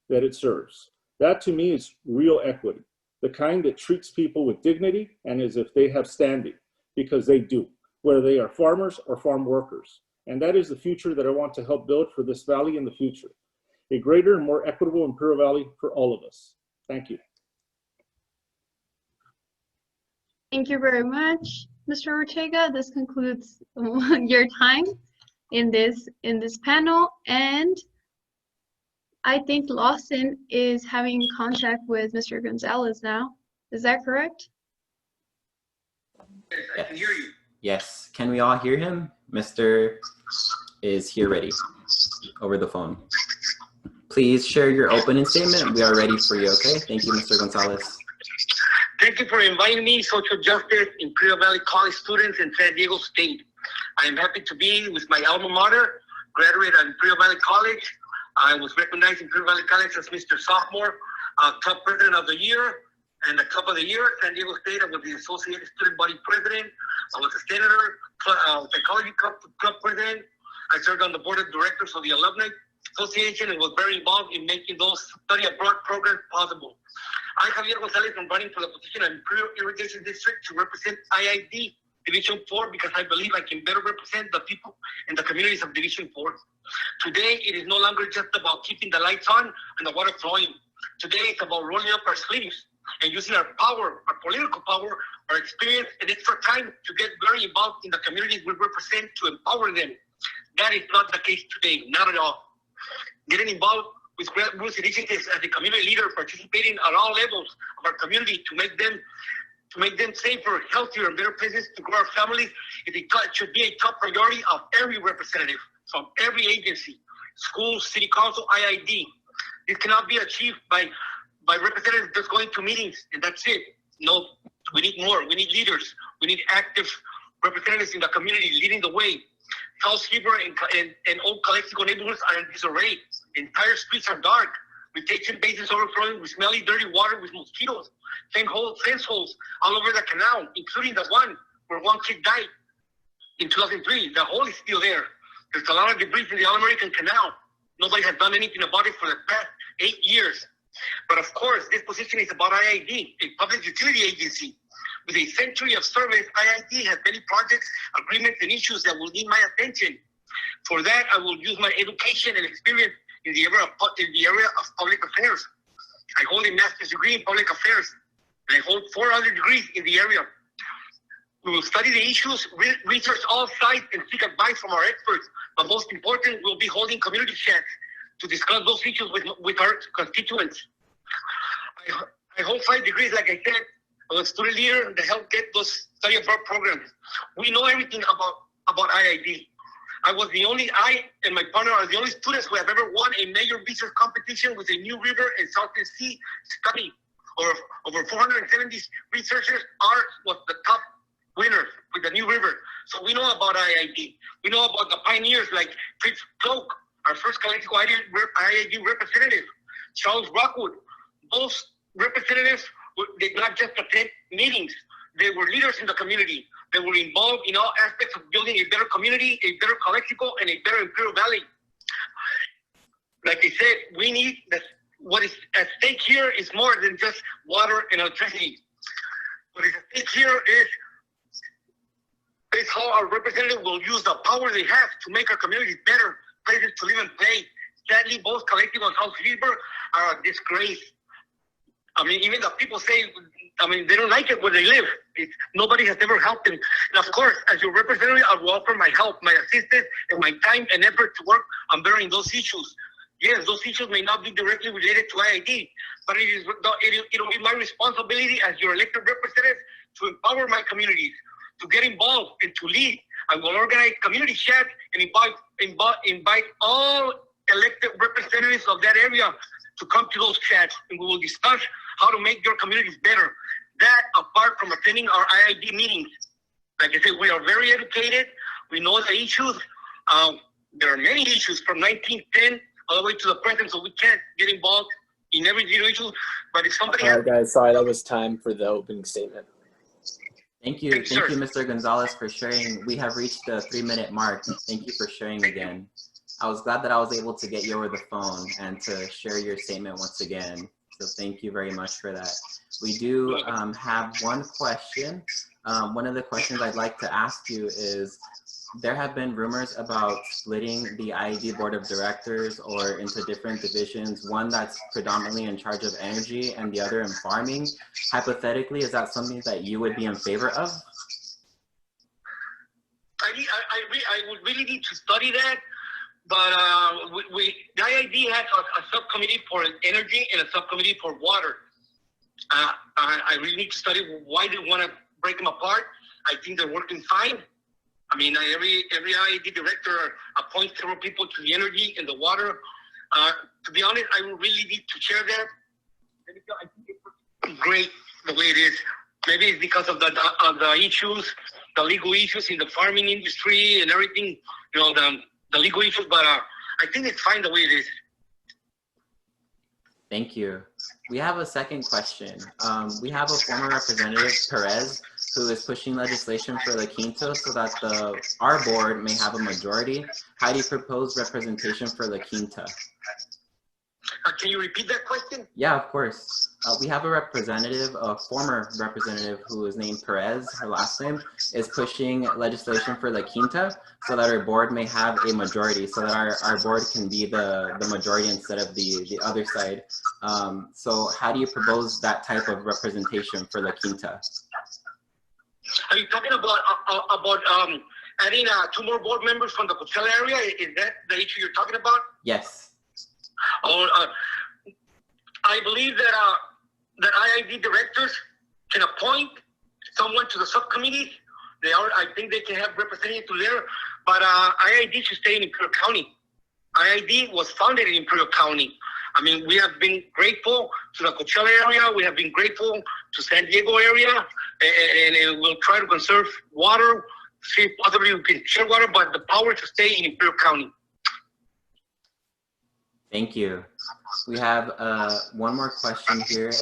that it serves. That to me is real equity, the kind that treats people with dignity and as if they have standing, because they do, whether they are farmers or farm workers. And that is the future that I want to help build for this valley in the future. A greater and more equitable Imperial Valley for all of us. Thank you. Thank you very much, Mr. Ortega. This concludes your time in this panel, and I think Lawson is having contact with Mr. Gonzalez now. Is that correct? I can hear you. Yes. Can we all hear him? Mr. is here ready over the phone. Please share your opening statement. We are ready for you, okay? Thank you, Mr. Gonzalez. Thank you for inviting me, social justice, Imperial Valley College students in San Diego State. I am happy to be with my alma mater, graduate at Imperial Valley College. I was recognized in Imperial Valley College as Mr. Sophomore, Club President of the Year, and the Club of the Year, San Diego State. I was the Associated Student Body President. I was a Senator, Psychology Club President. I served on the Board of Directors of the Alumni Association and was very involved in making those study abroad programs possible. I'm Javier Gonzalez. I'm running for the position of Imperial Irrigation District to represent IID Division 4 because I believe I can better represent the people and the communities of Division 4. Today, it is no longer just about keeping the lights on and the water flowing. Today, it's about rolling up our sleeves and using our power, our political power, our experience, and extra time to get very involved in the communities we represent to empower them. That is not the case today, not at all. Getting involved with grassroots initiatives as a community leader, participating at all levels of our community to make them safer, healthier, and better places to grow our families, it should be a top priority of every representative from every agency, school, city council, IID. This cannot be achieved by representatives just going to meetings and that's it. No, we need more. We need leaders. We need active representatives in the community leading the way. South Heber and Old Calexico neighborhoods are in disarray. Entire streets are dark. Retention basins overflowing with smelly, dirty water with mosquitoes. Fence holes all over the canal, including the one where one kid died in 2003. The hole is still there. There's a lot of debris in the All-American Canal. Nobody has done anything about it for the past 8 years. But of course, this position is about IID, a public utility agency. With a century of service, IID has many projects, agreements, and issues that will need my attention. For that, I will use my education and experience in the area of public affairs. I hold a master's degree in public affairs, and I hold 4 other degrees in the area. We will study the issues, research all sides, and seek advice from our experts. But most important, we'll be holding community chats to discuss those issues with our constituents. I hold 5 degrees, like I said. I'm a student leader that helped get those study abroad programs. We know everything about IID. I and my partner are the only students who have ever won a major research competition with a New River and Southeast Sea study. Over 470 researchers, ours was the top winner with the New River. So we know about IID. We know about the pioneers like Fritz Cloak, our first Calexico IID representative, Charles Rockwood. Those representatives did not just attend meetings. They were leaders in the community. They were involved in all aspects of building a better community, a better Calexico, and a better Imperial Valley. Like I said, we need what is at stake here is more than just water and electricity. What is at stake here is how our representative will use the power they have to make our communities better, places to live and play. Sadly, both Calexico and South Leesburg are a disgrace. I mean, even the people say, they don't like it where they live. Nobody has ever helped them. And of course, as your representative, I will offer my help, my assistance, and my time and effort to work on bearing those issues. Yes, those issues may not be directly related to IID, but it'll be my responsibility as your elected representative to empower my communities, to get involved and to lead. I will organize community chats and invite all elected representatives of that area to come to those chats, and we will discuss how to make your communities better. That apart from attending our IID meetings. Like I said, we are very educated. We know the issues. There are many issues from 1910 all the way to the present, so we can't get involved in every little issue. But if somebody All right, guys, sorry, that was time for the opening statement. Thank you, Mr. Gonzalez, for sharing. We have reached the 3-minute mark. Thank you for sharing again. I was glad that I was able to get you over the phone and to share your statement once again. So thank you very much for that. We do have one question. One of the questions I'd like to ask you is, there have been rumors about splitting the IID Board of Directors or into different divisions, one that's predominantly in charge of energy and the other in farming. Hypothetically, is that something that you would be in favor of? I would really need to study that. But the IID has a subcommittee for energy and a subcommittee for water. I really need to study why they want to break them apart. I think they're working fine. I mean, every IID director appoints several people to the energy and the water. To be honest, I would really need to share that. I think it's great the way it is. Maybe it's because of the issues, the legal issues in the farming industry and everything, the legal issues, but I think it's fine the way it is. Thank you. We have a second question. We have a former representative, Perez, who is pushing legislation for La Quinta so that our board may have a majority. How do you propose representation for La Quinta? Can you repeat that question? Yeah, of course. We have a representative, a former representative who is named Perez, her last name, is pushing legislation for La Quinta so that our board may have a majority, so that our board can be the majority instead of the other side. So how do you propose that type of representation for La Quinta? Are you talking about adding 2 more board members from the Coachella area? Is that the issue you're talking about? Yes. I believe that IID directors can appoint someone to the subcommittees. I think they can have representatives there, but IID should stay in Imperial County. IID was founded in Imperial County. I mean, we have been grateful to the Coachella area. We have been grateful to San Diego area, and we'll try to conserve water, see if possibly we can share water, but the power to stay in Imperial County. Thank you. We have one more question here.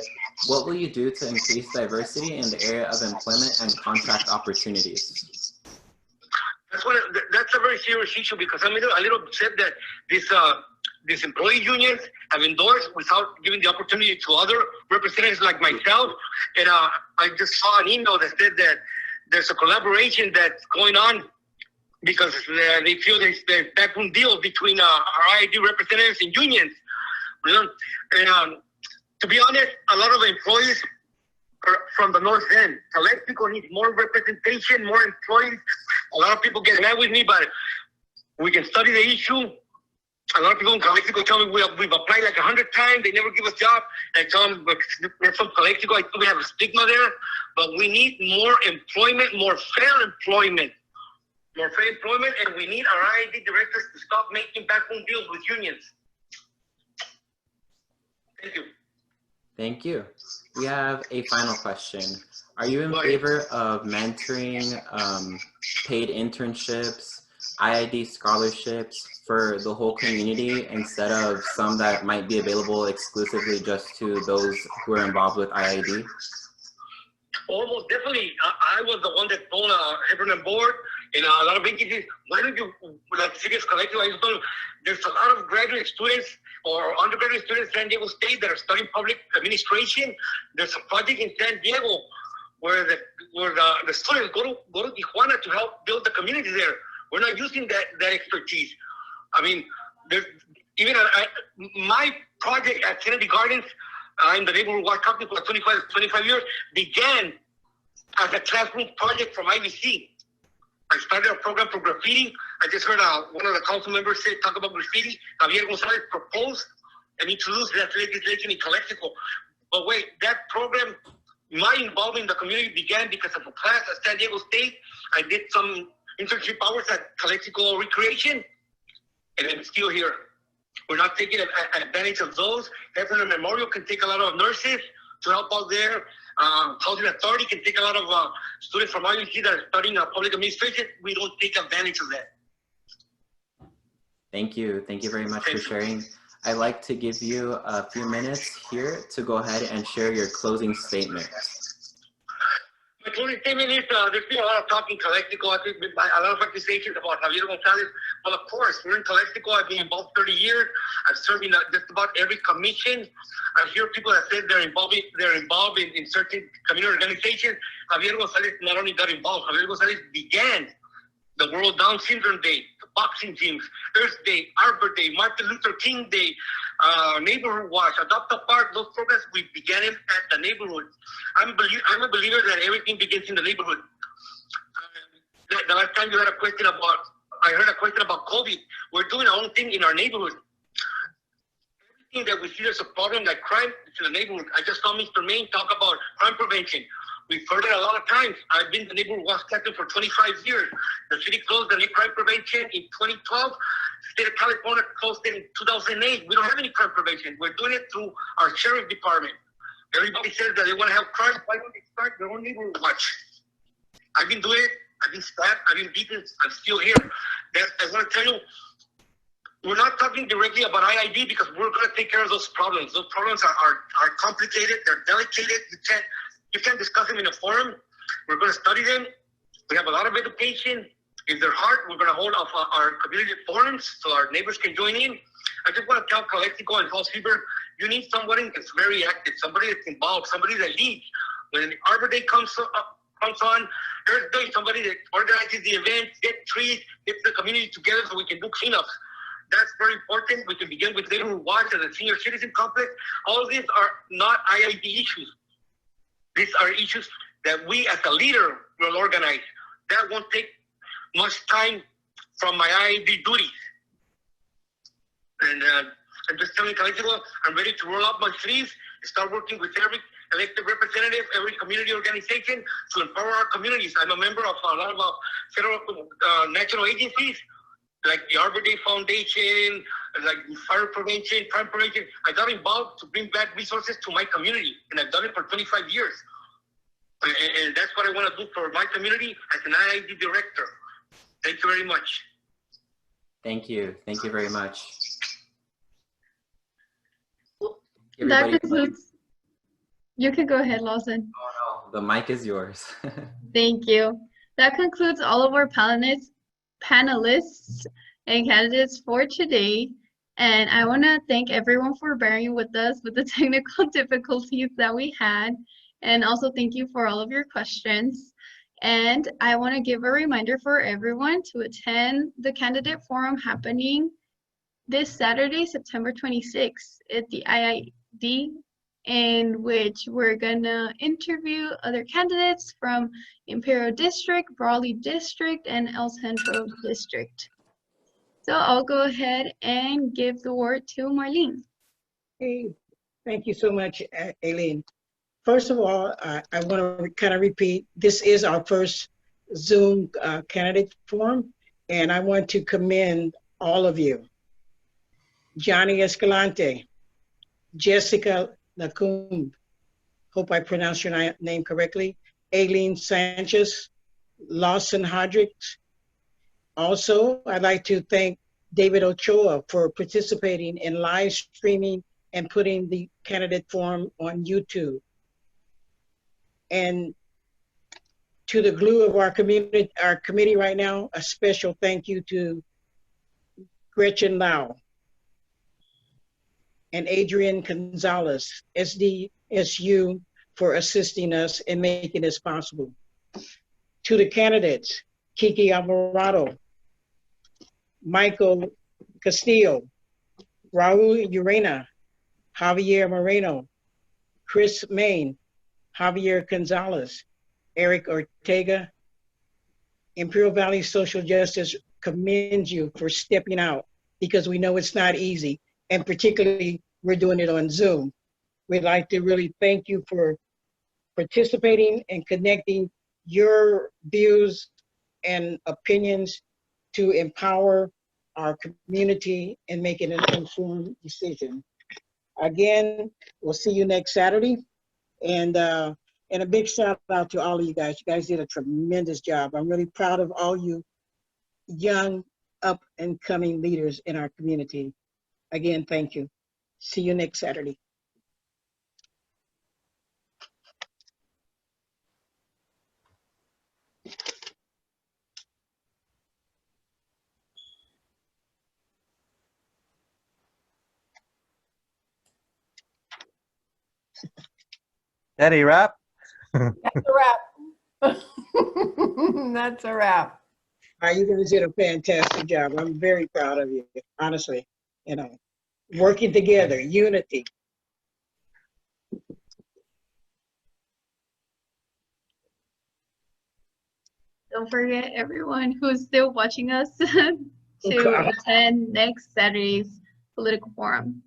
What will you do to increase diversity in the area of employment and contract opportunities? That's a very serious issue, because I'm a little upset that these employee unions have endorsed without giving the opportunity to other representatives like myself. And I just saw an email that said that there's a collaboration that's going on because they feel there's a backroom deal between our IID representatives and unions. And to be honest, a lot of employees from the North End. Calexico needs more representation, more employees. A lot of people get mad with me, but we can study the issue. A lot of people in Calexico tell me we've applied like 100 times. They never give us jobs. I tell them we're from Calexico. I think we have a stigma there, but we need more employment, more fair employment. More fair employment, and we need our IID directors to stop making backroom deals with unions. Thank you. Thank you. We have a final question. Are you in favor of mentoring, paid internships, IID scholarships for the whole community instead of some that might be available exclusively just to those who are involved with IID? Almost definitely. I was the one that told Hebron board and a lot of agencies, why don't you, like Cities Collective, I told them, there's a lot of graduate students or undergraduate students in San Diego State that are studying public administration. There's a project in San Diego where the students go to Tijuana to help build the community there. We're not using that expertise. I mean, even my project at Kennedy Gardens, in the neighborhood watch company for 25 years, began as a classroom project from IVC. I started a program for graffiti. I just heard one of the council members talk about graffiti. Javier Gonzalez proposed and introduced that legislation in Calexico. But wait, that program, my involvement in the community began because of a class at San Diego State. I did some internship hours at Calexico Recreation, and I'm still here. We're not taking advantage of those. Hefner Memorial can take a lot of nurses to help out there. Housing Authority can take a lot of students from IUC that are studying public administration. We don't take advantage of that. Thank you. Thank you very much for sharing. I'd like to give you a few minutes here to go ahead and share your closing statement. My closing statement is there's been a lot of talk in Calexico. I think a lot of accusations about Javier Gonzalez. Well, of course, we're in Calexico. I've been involved 30 years. I've served in just about every commission. I hear people that said they're involved in certain community organizations. Javier Gonzalez not only got involved, Javier Gonzalez began the World Down Syndrome Day, the boxing gyms, Earth Day, Arbor Day, Martin Luther King Day, Neighborhood Watch, Adopt a Park. Those programs, we began them at the neighborhood. I'm a believer that everything begins in the neighborhood. The last time you had a question about, I heard a question about COVID. We're doing our own thing in our neighborhood. Everything that we see there's a problem like crime, it's in the neighborhood. I just saw Mr. Maine talk about crime prevention. We've heard it a lot of times. I've been the neighborhood watch captain for 25 years. The city closed the crime prevention in 2012. State of California closed it in 2008. We don't have any crime prevention. We're doing it through our sheriff department. Everybody says that they want to have crime. Why don't they start their own neighborhood watch? I've been doing it. I've been stabbed. I've been beaten. I'm still here. I want to tell you, we're not talking directly about IID because we're going to take care of those problems. Those problems are complicated. They're delicate. You can't discuss them in a forum. We're going to study them. We have a lot of education. If they're hard, we're going to hold off our community forums so our neighbors can join in. I just want to tell Calexico and Falls River, you need somebody that's very active, somebody that's involved, somebody that leads. When Arbor Day comes on, Earth Day, somebody that organizes the event, get trees, get the community together so we can do cleanups. That's very important. We can begin with neighborhood watch and the senior citizen complex. All of these are not IID issues. These are issues that we as a leader will organize. That won't take much time from my IID duties. And I'm just telling Calexico, I'm ready to roll up my sleeves and start working with every elected representative, every community organization to empower our communities. I'm a member of a lot of federal national agencies like the Arbor Day Foundation, like fire prevention, crime prevention. I got involved to bring back resources to my community, and I've done it for 25 years. And that's what I want to do for my community as an IID director. Thank you very much. Thank you. Thank you very much. That concludes. You can go ahead, Lawson. Oh, no, the mic is yours. Thank you. That concludes all of our panelists and candidates for today. And I want to thank everyone for bearing with us with the technical difficulties that we had. And also thank you for all of your questions. And I want to give a reminder for everyone to attend the candidate forum happening this Saturday, September 26th at the IID in which we're gonna interview other candidates from Imperial District, Brawley District, and El Centro District. So I'll go ahead and give the word to Marlene. Hey, thank you so much, Aileen. First of all, I want to kind of repeat, this is our first Zoom candidate forum, and I want to commend all of you. Johnny Escalante, Jessica Lacombe, hope I pronounced your name correctly, Aileen Sanchez, Lawson Hodricks. Also, I'd like to thank David Ochoa for participating in live streaming and putting the candidate forum on YouTube. And to the glue of our committee right now, a special thank you to Gretchen Lau and Adrian Gonzalez, SDSU, for assisting us and making this possible. To the candidates, Kiki Alvarado, Michael Castillo, Raul Urena, Javier Moreno, Chris Main, Javier Gonzalez, Eric Ortega. Imperial Valley Social Justice commends you for stepping out, because we know it's not easy, and particularly we're doing it on Zoom. We'd like to really thank you for participating and connecting your views and opinions to empower our community and making an informed decision. Again, we'll see you next Saturday. And a big shout out to all of you guys. You guys did a tremendous job. I'm really proud of all you young, up and coming leaders in our community. Again, thank you. See you next Saturday. That a wrap? That's a wrap. That's a wrap. You guys did a fantastic job. I'm very proud of you, honestly. You know, working together, unity. Don't forget everyone who's still watching us to attend next Saturday's political forum.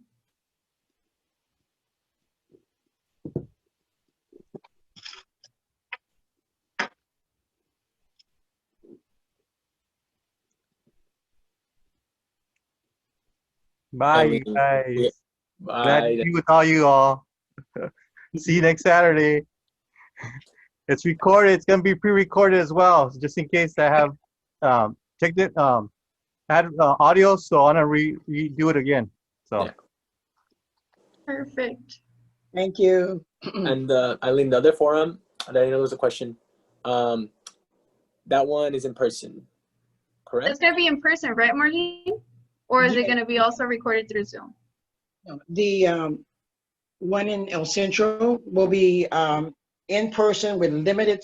Bye, you guys. Bye. Glad to be with all you all. See you next Saturday. It's recorded. It's gonna be pre-recorded as well, just in case I have had audio, so I wanna redo it again. So. Yeah. Perfect. Thank you. And Eileen, the other forum, I know there was a question. That one is in person, correct? It's gonna be in person, right, Marlene? Or is it gonna be also recorded through Zoom? The one in El Centro will be in person with limited